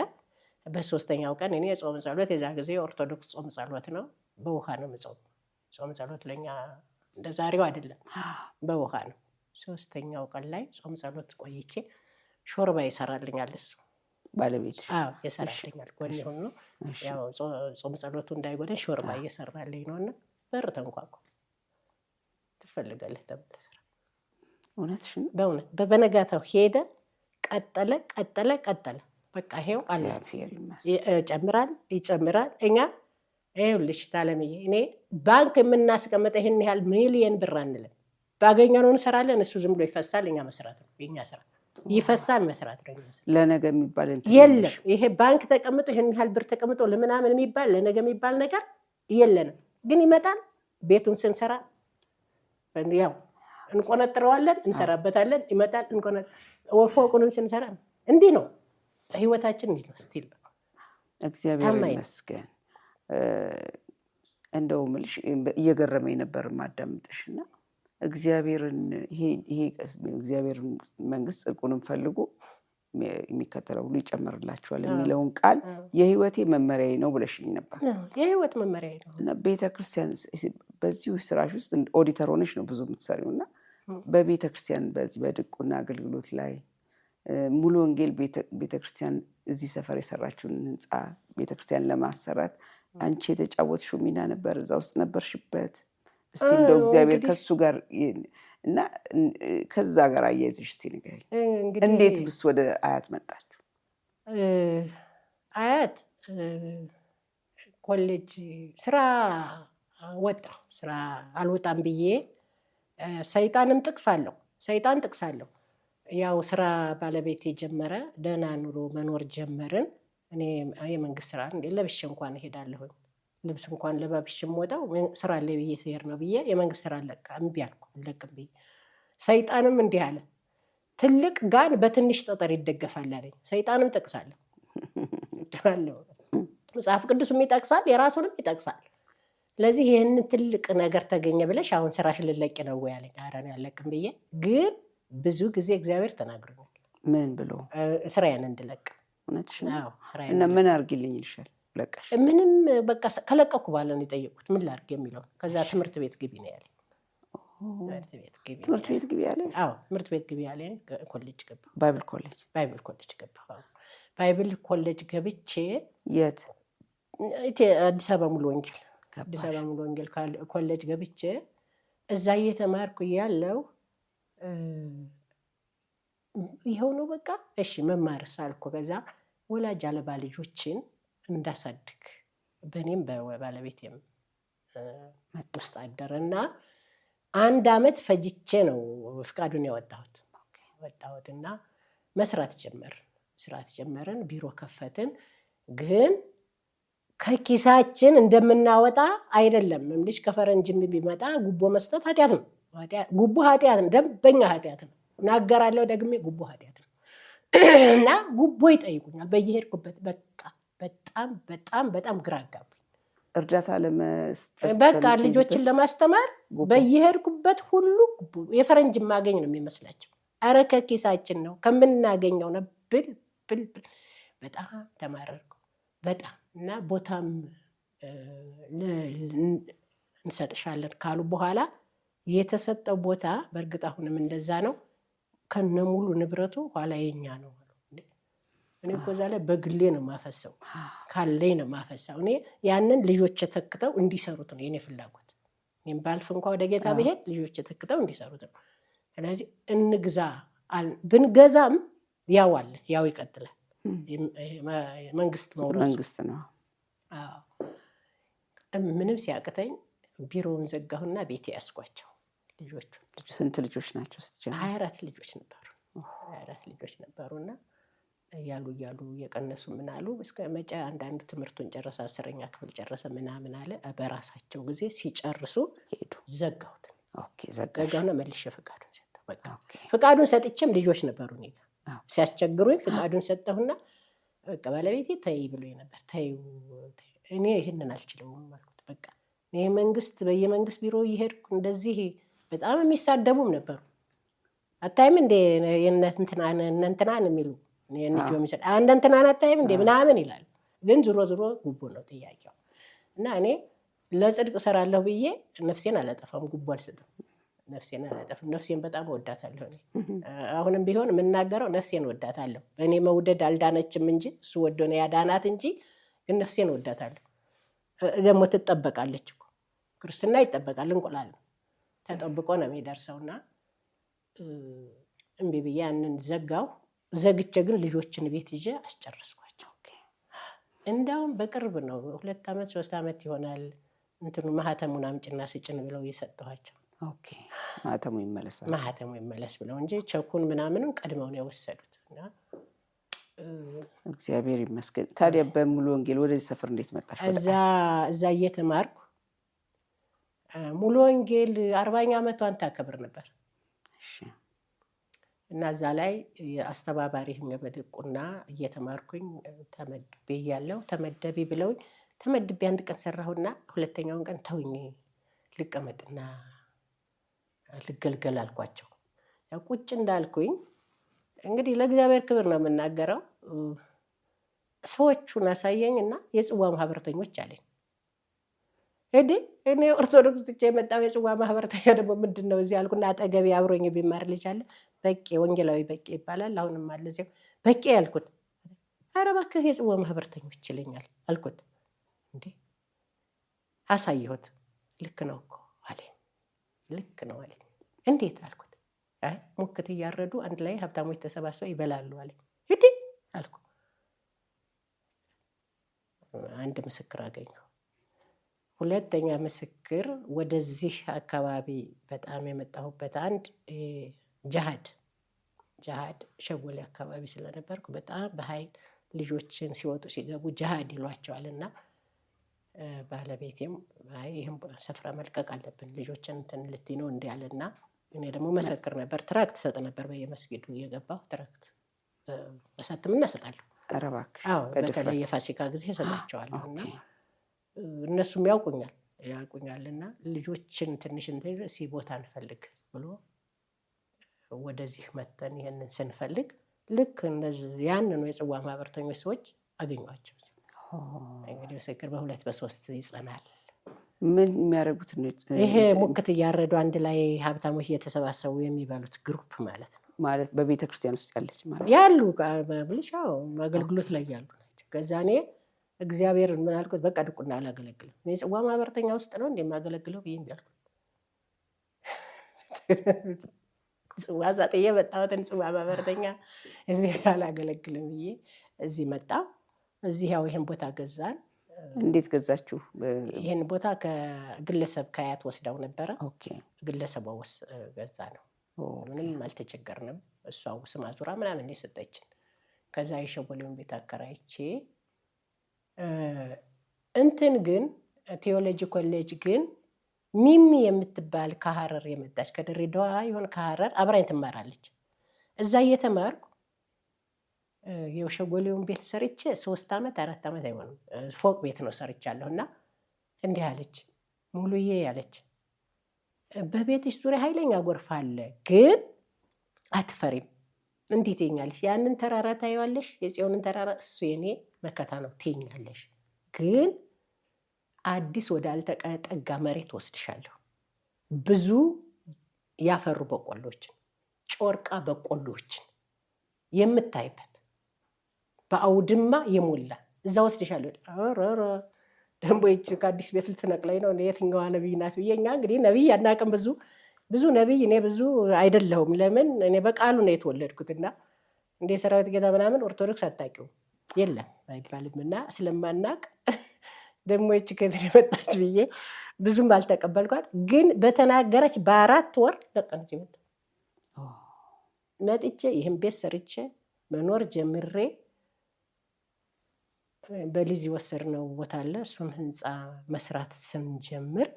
በ3ኛው ቀን እኔ ጾም ጸሎት የዛ ጊዜ ኦርቶዶክስ ጾም ጸሎት ነው፣ በውሃ ነው የምጾም። ጾም ጸሎት ለኛ እንደ ዛሬው አይደለም፣ በውሃ ነው። 3ኛው ቀን ላይ ጾም ጸሎት ቆይቼ ሾርባ ይሰራልኛል እሱ ባለቤት። አዎ ይሰራልኛል። ጎን ይሁን ነው ያው ጾም ጸሎቱ እንዳይጎዳኝ ሾርባ እየሰራልኝ ነውና በር ተንኳኳ። ትፈልጋለህ ተብለ ስራ እውነትሽን በእውነት በነጋታው ሄደ። ቀጠለ በቃ ይሄው አለ ይጨምራል። እኛ ይኸውልሽ ታለምዬ እኔ ባንክ የምናስቀምጠ ይህን ያህል ሚሊየን ብር አንልም። ባገኘነው እንሰራለን። እሱ ዝም ብሎ ይፈሳል። እኛ መስራት ነው የኛ ስራ። ይፈሳል መስራት ነው። ለነገ የሚባል የለም። ይሄ ባንክ ተቀምጦ ይህን ያህል ብር ተቀምጦ ለምናምን የሚባል ለነገ የሚባል ነገር የለንም። ግን ይመጣል። ቤቱን ስንሰራ ያው እንቆነጥረዋለን፣ እንሰራበታለን። ይመጣል ፎቁንም ስንሰራ እንዲህ ነው ህይወታችን። እንዲህ ነው ስቲል እግዚአብሔር ይመስገን። እንደው ምልሽ እየገረመኝ ነበር ማዳምጥሽና እግዚአብሔርን ይሄ እግዚአብሔር መንግስት ጽድቁንም ፈልጉ የሚከተለው ሁሉ ይጨመርላችኋል የሚለውን ቃል የህይወቴ መመሪያዬ ነው ብለሽኝ ነበር። የህይወት መመሪያዬ ነው እና ቤተክርስቲያን በዚሁ ስራሽ ውስጥ ኦዲተር ሆነሽ ነው ብዙ የምትሰሪው እና በቤተክርስቲያን በዚህ በድቁና አገልግሎት ላይ ሙሉ ወንጌል ቤተክርስቲያን እዚህ ሰፈር የሰራችውን ህንፃ ቤተክርስቲያን ለማሰራት አንቺ የተጫወትሽው ሚና ነበር። እዛ ውስጥ ነበርሽበት። እስቲ እንደው እግዚአብሔር ከሱ ጋር እና ከዛ ጋር አያይዘሽ እስቲ ንገሪኝ። እንዴት ብስ ወደ አያት መጣችሁ? አያት ኮሌጅ ስራ ወጣሁ። ስራ አልወጣም ብዬ ሰይጣን ጥቅስ አለው። ያው ስራ ባለቤት የጀመረ ደህና ኑሮ መኖር ጀመርን። እኔ የመንግስት ስራ ለብሼ እንኳን እሄዳለሁ። ልብስ እንኳን ለባብሽ ወጣው ስራ ላይ ብዬ ሲሄድ ነው ብዬ የመንግስት ስራ እምቢ አልኩ። አለቅም ብዬ ሰይጣንም እንዲህ አለ፣ ትልቅ ጋን በትንሽ ጠጠር ይደገፋል አለኝ። ሰይጣንም ጠቅሳለሁ መጽሐፍ ቅዱስም ይጠቅሳል፣ የራሱንም ይጠቅሳል። ስለዚህ ይህን ትልቅ ነገር ተገኘ ብለሽ አሁን ስራሽ ልለቂ ነው ወይ አለኝ። ኧረ እኔ አልለቅም ብዬ ግን ብዙ ጊዜ እግዚአብሔር ተናግሮኛል። ምን ብሎ? ስራዬን እንድለቅ። እውነትሽ ነው? እና ምን አድርጊልኝ ይልሻል? ለቀሽ? ምንም በቃ ከለቀኩ በኋላ ነው የጠየቁት ምን ላድርግ የሚለው። ከዛ ትምህርት ቤት ግቢ ነው ያለኝ። ትምህርት ቤት ግቢ ያለኝ? አዎ ትምህርት ቤት ግቢ ያለኝ። ኮሌጅ ገባ። ባይብል ኮሌጅ? ባይብል ኮሌጅ ገባ። ባይብል ኮሌጅ ገብቼ የት? አዲስ አበባ ሙሉ ወንጌል። አዲስ አበባ ሙሉ ወንጌል ኮሌጅ ገብቼ እዛ እየተማርኩ እያለሁ ይኸው ነው በቃ እሺ መማርስ አልኩ። ከዛ ወላጅ አልባ ልጆችን እንዳሳድግ በእኔም በባለቤቴም ውስጥ አደረና 1 ዓመት ፈጅቼ ነው ፍቃዱን ያወጣሁትና መስራት ጀመርን። ቢሮ ከፈትን። ግን ከኪሳችን እንደምናወጣ አይደለም። ልጅ ከፈረንጅም ቢመጣ ጉቦ መስጠት ኃጢአት ነው። ጉቦ ኃጢአት ነው፣ ደንበኛ ኃጢአት ነው። እናገራለሁ ደግሜ ጉቦ ኃጢአት ነው። እና ጉቦ ይጠይቁኛል በየሄድኩበት። በቃ በጣም ግራ አጋቡኝ። እርዳታ ለመስጠት በቃ ልጆችን ለማስተማር በየሄድኩበት ሁሉ የፈረንጅ ማገኝ ነው የሚመስላቸው። ኧረ ከኪሳችን ነው ከምናገኘው ነው ብል በጣም ተማረርኩ። በጣም እና ቦታም እንሰጥሻለን ካሉ በኋላ የተሰጠው ቦታ በእርግጥ አሁንም እንደዛ ነው። ከነሙሉ ንብረቱ ኋላ የኛ ነው። እኔ እኮ እዛ ላይ በግሌ ነው ማፈሰው፣ ካለኝ ነው ማፈሰው። እኔ ያንን ልጆች ተክተው እንዲሰሩት ነው የኔ ፍላጎት። እኔም ባልፍ እንኳ ወደ ጌታ ብሄድ ልጆች ተክተው እንዲሰሩት ነው። ስለዚህ እንግዛ ብንገዛም ያው ይቀጥላል። መንግስት መውረሱ መንግስት ነው። ምንም ሲያቅተኝ ቢሮውን ዘጋሁና ቤቴ ያስኳቸው ልጆቹ። ስንት ልጆች ናቸው ስትጀምር? 24 ልጆች ነበሩ። 24 ልጆች ነበሩና እያሉ እየቀነሱ ምን አሉ እስከ መጨ አንዳንዱ ትምህርቱን ጨረሰ፣ 10ኛ ክፍል ጨረሰ ምናምን አለ። በራሳቸው ጊዜ ሲጨርሱ ሄዱ። ዘጋሁት። ዘጋሁና መልሼ ፍቃዱን ሰጠሁ። በቃ ፍቃዱን ሰጥቼም ልጆች ነበሩ እኔ ጋር ሲያስቸግሩኝ ፍቃዱን ሰጠሁና በቃ ባለቤቴ ተይ ብሎኝ ነበር። ተይው እኔ ይሄንን አልችለውም አልኩት። በቃ እኔ በየመንግስት ቢሮ እየሄድኩ እንደዚህ በጣም የሚሳደቡም ነበሩ። አታይም እንደ የእነንትናን የሚሉ አንደንትናን አታይም እንደ ምናምን ይላሉ። ግን ዞሮ ጉቦ ነው ጥያቄው። እና እኔ ለጽድቅ እሰራለሁ ብዬ ነፍሴን አላጠፋም፣ ጉቦ አልሰጥም። ነፍሴን በጣም እወዳታለሁ። አሁንም ቢሆን የምናገረው ነፍሴን እወዳታለሁ። እኔ መውደድ አልዳነችም እንጂ እሱ ወዶ ነው ያዳናት እንጂ፣ ግን ነፍሴን እወዳታለሁ። ደግሞ ትጠበቃለች እኮ ክርስትና ይጠበቃል። እንቁላል ተጠብቆ ነው የሚደርሰውና እምቢ ብዬ ያንን ዘግቼ ግን ልጆችን ቤት ይዤ አስጨረስኳቸው። እንዲያውም በቅርብ ነው 2 ዓመት 3 ዓመት ይሆናል እንትኑ ማህተሙን አምጭና ስጭን ብለው የሰጠኋቸው። ማህተሙ ይመለስ ብለው እንጂ ቸኩን ምናምንም ቀድመው ነው የወሰዱት። እግዚአብሔር ይመስገን። ታዲያ በሙሉ ወንጌል ወደዚህ ሰፈር እንዴት መጣሽ? እዛ እየተማርኩ ሙሉ ወንጌል 40ኛ ዓመቷን ታከብር ነበር እና እዛ ላይ አስተባባሪ በድቁና እየተማርኩኝ ተመድቤ እያለሁ ተመደቢ ብለውኝ ተመድቤ 1 ቀን ሰራሁና 2ኛውን ቀን ተውኝ ልቀመጥና ልገልገል አልኳቸው። ያው ቁጭ እንዳልኩኝ እንግዲህ ለእግዚአብሔር ክብር ነው የምናገረው። ሰዎቹን አሳየኝና የጽዋ ማህበረተኞች አለኝ። እኔ ኦርቶዶክስ ትቼ የመጣው የጽዋ ማህበረተኛ ደግሞ ምንድን ነው እዚህ አልኩና አጠገቤ አብሮኝ ቢማር ልጅ አለ። በቄ ወንጌላዊ በቄ ይባላል። አሁንም አለ እዚያው በቄ ያልኩት። ኧረ እባክህ የጽዋ ማህበረተኞች ይለኛል አልኩት። እንዴ አሳየሁት። ልክ ነው እኮ አለኝ። ልክ ነው አለኝ። እንዴት አልኩት። አይ ሙክት እያረዱ አንድ ላይ ሀብታሞች ተሰባስበው ይበላሉ አለኝ። እንዴ አልኩ። አንድ ምስክር አገኘሁ። 2ኛ ምስክር ወደዚህ አካባቢ በጣም የመጣሁበት አንድ ጃሃድ ሸጎሌ አካባቢ ስለነበርኩ በጣም በኃይል ልጆችን ሲወጡ ሲገቡ ጃሃድ ይሏቸዋልና ባለቤቴም ይህም ስፍራ መልቀቅ አለብን ልጆችን እንትን ልትይ ነው እንዲህ አለና እኔ ደግሞ መሰክር ነበር። ትራክት ሰጥ ነበር በየመስጊዱ እየገባሁ ትራክት እሰጥምና እሰጣለሁ። ኧረ እባክሽ። በተለይ የፋሲካ ጊዜ እሰጣቸዋለሁ እና እነሱም ያውቁኛል። ያውቁኛልና ልጆችን ትንሽ እንትን ቦታ እንፈልግ ብሎ ወደዚህ መተን ይሄንን ስንፈልግ ልክ እንደዚህ ያንኑ የጽዋ ማህበርተኞች ሰዎች አገኟቸው። እንግዲህ ምስክር በ2 በ3 ይጸናል። ምን የሚያደርጉት ይሄ ሙክት እያረዱ አንድ ላይ ሀብታሞች እየተሰባሰቡ የሚበሉት ግሩፕ ማለት ነው። ማለት በቤተ ክርስቲያን ውስጥ ያለች ማለት ያሉ ብልሻው አገልግሎት ላይ ያሉ ናቸው። ከዛ እኔ እግዚአብሔር ምን አልኩት፣ በቃ ድቁና አላገለግልም፣ እኔ ጽዋ ማህበርተኛ ውስጥ ነው እንደማገለግለው ብዬ ያልኩት። ጽዋ ሳጥዬ መጣሁትን ጽዋ ማህበርተኛ እዚህ አላገለግልም ብዬ እዚህ መጣ። እዚህ ያው ይሄን ቦታ ገዛን። እንዴት ገዛችሁ? ይሄን ቦታ ከግለሰብ ከአያት ወስዳው ነበረ። ኦኬ ግለሰቧ ገዛ ነው። ምንም አልተቸገርንም። እሷው ስም አዙራ ምናምን የሰጠችን። ከዛ የሸቦሌውን ቤት አከራይቼ እንትን ግን ቴዎሎጂ ኮሌጅ ግን ሚሚ የምትባል ከሀረር የመጣች ከድሬዳዋ ይሆን ከሀረር አብራኝ ትማራለች። እዛ እየተማርኩ የሸጎሌውን ቤት ሰርቼ 3 ዓመት 4 ዓመት አይሆንም ፎቅ ቤት ነው ሰርቻለሁ። እና እንዲህ አለች፣ ሙሉዬ ያለች በቤትሽ ዙሪያ ኃይለኛ ጎርፍ አለ፣ ግን አትፈሪም። እንዴት ትይኛለሽ? ያንን ተራራ ታይዋለሽ፣ የጽዮንን ተራራ፣ እሱ የኔ መከታ ነው ትይኛለሽ፣ ግን አዲስ ወዳልተጠጋ መሬት ወስድሻለሁ። ብዙ ያፈሩ በቆሎችን፣ ጮርቃ በቆሎችን የምታይበት በአውድማ የሞላ እዛ ወስድሻለሁ። ደግሞ ይህች ከአዲስ ቤት ልትነቅለኝ ነው፣ የትኛዋ ነቢይ ናት ብዬ። እኛ እንግዲህ ነቢይ አናውቅም፣ ብዙ ነቢይ እኔ ብዙ አይደለሁም። ለምን እኔ በቃሉ ነው የተወለድኩት። እና እንደ ሰራዊት ጌታ ምናምን ኦርቶዶክስ አታውቂውም የለም አይባልም። እና ስለማናቅ ደግሞ ይህች ከዚህ የመጣች ብዬ ብዙም አልተቀበልኳት። ግን በተናገረች በ4 ወር ለቀነች ይመጣ መጥቼ ይህን ቤት ሰርቼ መኖር ጀምሬ በሊዝ የወሰድነው ቦታ አለ። እሱን ህንፃ መስራት ስንጀምር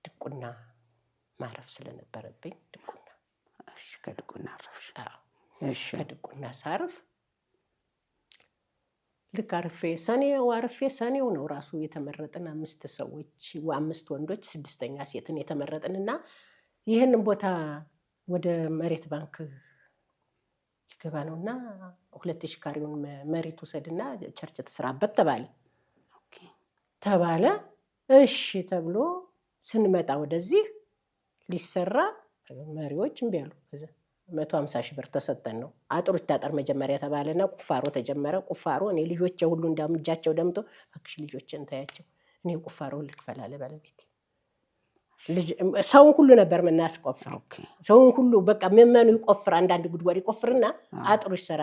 ድቁና ማረፍ ስለነበረብኝ ድቁና ከድቁና አረፍሽ? ከድቁና ሳርፍ ልክ አርፌ ሰኔው ነው ራሱ የተመረጥን 5 ሰዎች 5 ወንዶች 6ኛ ሴትን የተመረጥን እና ይህንን ቦታ ወደ መሬት ባንክ ገባ ነውና 2000 ካሬውን መሬት ውሰድና ቸርች ተሰራበት ተባለ። እሺ ተብሎ ስንመጣ ወደዚህ ሊሰራ መሪዎች እምቢ አሉ። 150,000 ብር ተሰጠን ነው። አጥሩ ይታጠር መጀመሪያ ተባለና ቁፋሮ ተጀመረ። ቁፋሮ እኔ ልጆቼ ሁሉ እንዳምጃቸው ደምቶ እባክሽ ልጆችን ታያቸው እኔ ቁፋሮ ልክፈል አለ ባለቤቴ። ሰውን ሁሉ ነበር የምናስቆፍረው። ሰውን ሁሉ በቃ ምዕመኑ ይቆፍር፣ አንዳንድ ጉድጓድ ይቆፍርና አጥሩ ይሰራ።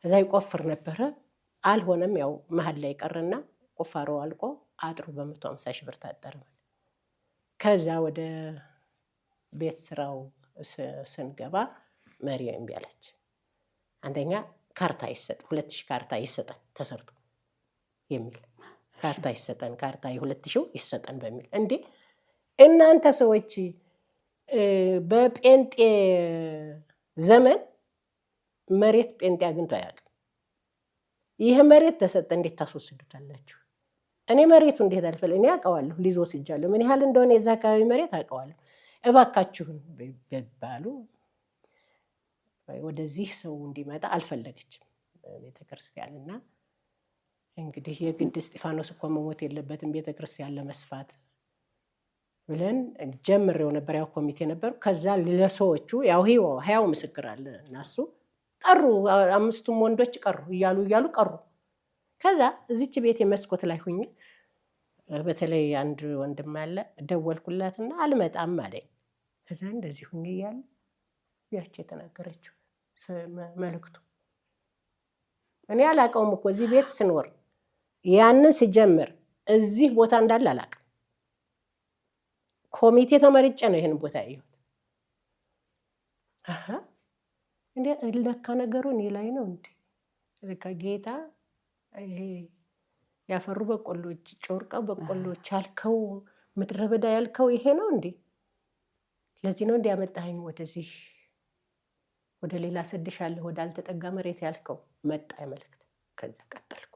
እዛ ይቆፍር ነበረ። አልሆነም። ያው መሀል ላይ ቀረና ቁፋሮ አልቆ አጥሩ በ150,000 ብር ታጠረ። ከዛ ወደ ቤት ስራው ስንገባ መሪ እምቢ አለች። አንደኛ ካርታ ይሰጥ 2000 ካርታ ይሰጠን ተሰርቶ የሚል ካርታ ይሰጠን፣ ካርታ የ2000 ይሰጠን በሚል እንዴ እናንተ ሰዎች በጴንጤ ዘመን መሬት ጴንጤ አግኝቶ አያውቅም። ይህ መሬት ተሰጠ፣ እንዴት ታስወስዱታላችሁ? እኔ መሬቱ እንዴት አልፈለ እኔ አውቀዋለሁ፣ ሊዝ ወስጃለሁ፣ ምን ያህል እንደሆነ የዛ አካባቢ መሬት አውቀዋለሁ። እባካችሁን በባሉ ወደዚህ ሰው እንዲመጣ አልፈለገችም ቤተክርስቲያንና እንግዲህ የግድ እስጢፋኖስ እኮ መሞት የለበትም ቤተክርስቲያን ለመስፋት ብለን ጀምሬው ነበር። ያው ኮሚቴ ነበር። ከዛ ለሰዎቹ ያው ህያው ምስክር አለ እናሱ ቀሩ። 5ቱም ወንዶች ቀሩ እያሉ ቀሩ። ከዛ እዚች ቤት የመስኮት ላይ ሁኝ በተለይ አንድ ወንድም አለ ደወልኩላትና አልመጣም አለኝ። ከዛ እንደዚህ ሁኝ እያለ ያቺ የተናገረችው መልእክቱ እኔ አላውቀውም እኮ እዚህ ቤት ስኖር ያንን ስጀምር እዚህ ቦታ እንዳለ አላውቅም። ኮሚቴ ተመርጬ ነው ይሄን ቦታ ያየሁት። እንዴ ለካ ነገሩ እኔ ላይ ነው እንዴ ከጌታ ይሄ ያፈሩ በቆሎች ጮርቃው በቆሎች ያልከው ምድረ በዳ ያልከው ይሄ ነው እንዴ? ለዚህ ነው እንዴ ያመጣኸኝ ወደዚህ ወደ ሌላ ሰድሻለሁ ወደ አልተጠጋ መሬት ያልከው? መጣ መልእክት። ከዛ ቀጠልኩ።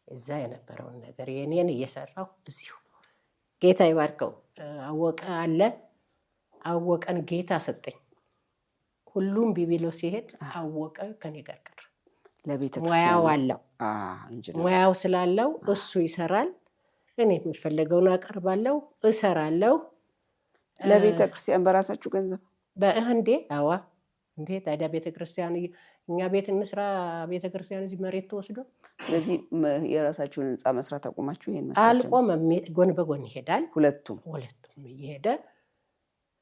እዛ የነበረውን ነገር የኔን እየሰራሁ እዚሁ ጌታ ይባርከው። አወቀ አለ አወቀን ጌታ ሰጠኝ። ሁሉም ቢቢሎ ሲሄድ አወቀ ከኔ ጋር ቀረ። ሙያው አለው። ሙያው ስላለው እሱ ይሰራል፣ እኔ የሚፈለገውን አቀርባለሁ፣ እሰራለሁ። ለቤተክርስቲያን በራሳችሁ ገንዘብ በእንዴ አዋ እንዴ ታዲያ ቤተክርስቲያን እኛ ቤት እንስራ፣ ቤተክርስቲያን እዚህ መሬት ተወስዶ። ስለዚህ የራሳችሁን ህንፃ መስራት አቁማችሁ ይሄን መስራት አልቆመም። ጎን በጎን ይሄዳል። ሁለቱም እየሄደ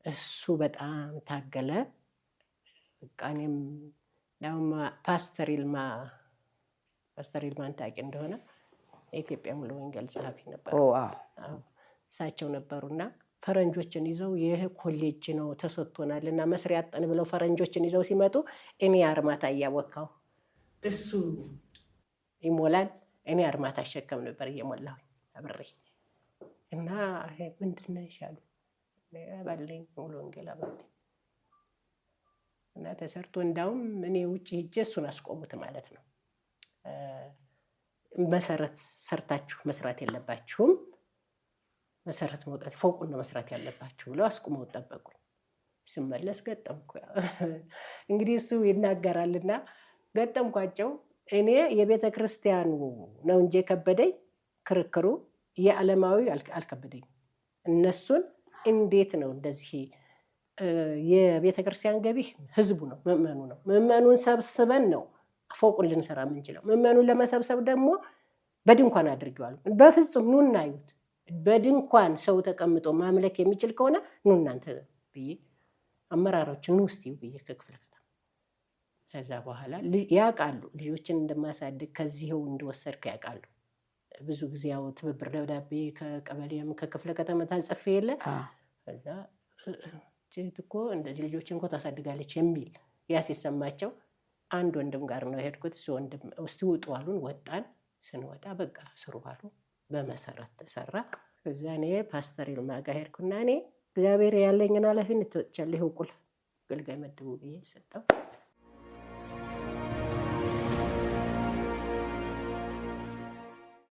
እሱ በጣም ታገለ። በቃ እኔም ፓስተር ይልማን ታውቂ እንደሆነ የኢትዮጵያ ሙሉ ወንጌል ጸሐፊ ነበሩ። እሳቸው ነበሩና ፈረንጆችን ይዘው ይህ ኮሌጅ ነው ተሰጥቶናል እና መስሪያ አጠን ብለው ፈረንጆችን ይዘው ሲመጡ እኔ አርማታ እያወካሁ እሱ ይሞላል፣ እኔ አርማታ አሸከም ነበር እየሞላሁ አብሬ እና ምንድን ነው ይሻሉ አባለኝ ሙሉ ወንጌል አባለኝ እና ተሰርቶ እንዳውም እኔ ውጭ ሄጄ እሱን አስቆሙት ማለት ነው። መሰረት ሰርታችሁ መስራት የለባችሁም፣ መሰረት መውጣት ፎቁን ነው መስራት ያለባችሁ ብለው አስቁመው ጠበቁኝ። ስመለስ ገጠምኩ። እንግዲህ እሱ ይናገራልና ገጠምኳቸው። እኔ የቤተ ክርስቲያኑ ነው እንጂ የከበደኝ ክርክሩ የዓለማዊ አልከበደኝ። እነሱን እንዴት ነው እንደዚህ የቤተ ክርስቲያን ገቢ ህዝቡ ነው ምእመኑ ነው። ምእመኑን ሰብስበን ነው ፎቁን ልንሰራ የምንችለው። ምእመኑን ለመሰብሰብ ደግሞ በድንኳን አድርገዋል። በፍጹም ኑ እናዩት። በድንኳን ሰው ተቀምጦ ማምለክ የሚችል ከሆነ ኑ እናንተ ብዬ አመራሮች ኑ እስቲ ብዬ ከክፍለ ከተማ ከዛ በኋላ ያውቃሉ ልጆችን እንደማሳድግ ከዚህው እንደወሰድኩ ያውቃሉ። ብዙ ጊዜ ያው ትብብር ደብዳቤ ከቀበሌም ከክፍለ ከተማ ታጽፌ የለ ከዛ እኮ እንደዚህ ልጆችን እኮ ታሳድጋለች የሚል ያ ሲሰማቸው አንድ ወንድም ጋር ነው የሄድኩት። እሱ ወንድም እስቲ ውጡ አሉን። ወጣን። ስንወጣ በቃ ስሩ አሉ። በመሰረት ተሰራ። እዛ እኔ ፓስተር ይልማ ጋር ሄድኩና እኔ እግዚአብሔር ያለኝን ኃላፊነት ተወጥቻለሁ፣ ይኸው ቁልፍ አገልጋይ መድቡ ብዬ ሰጠው።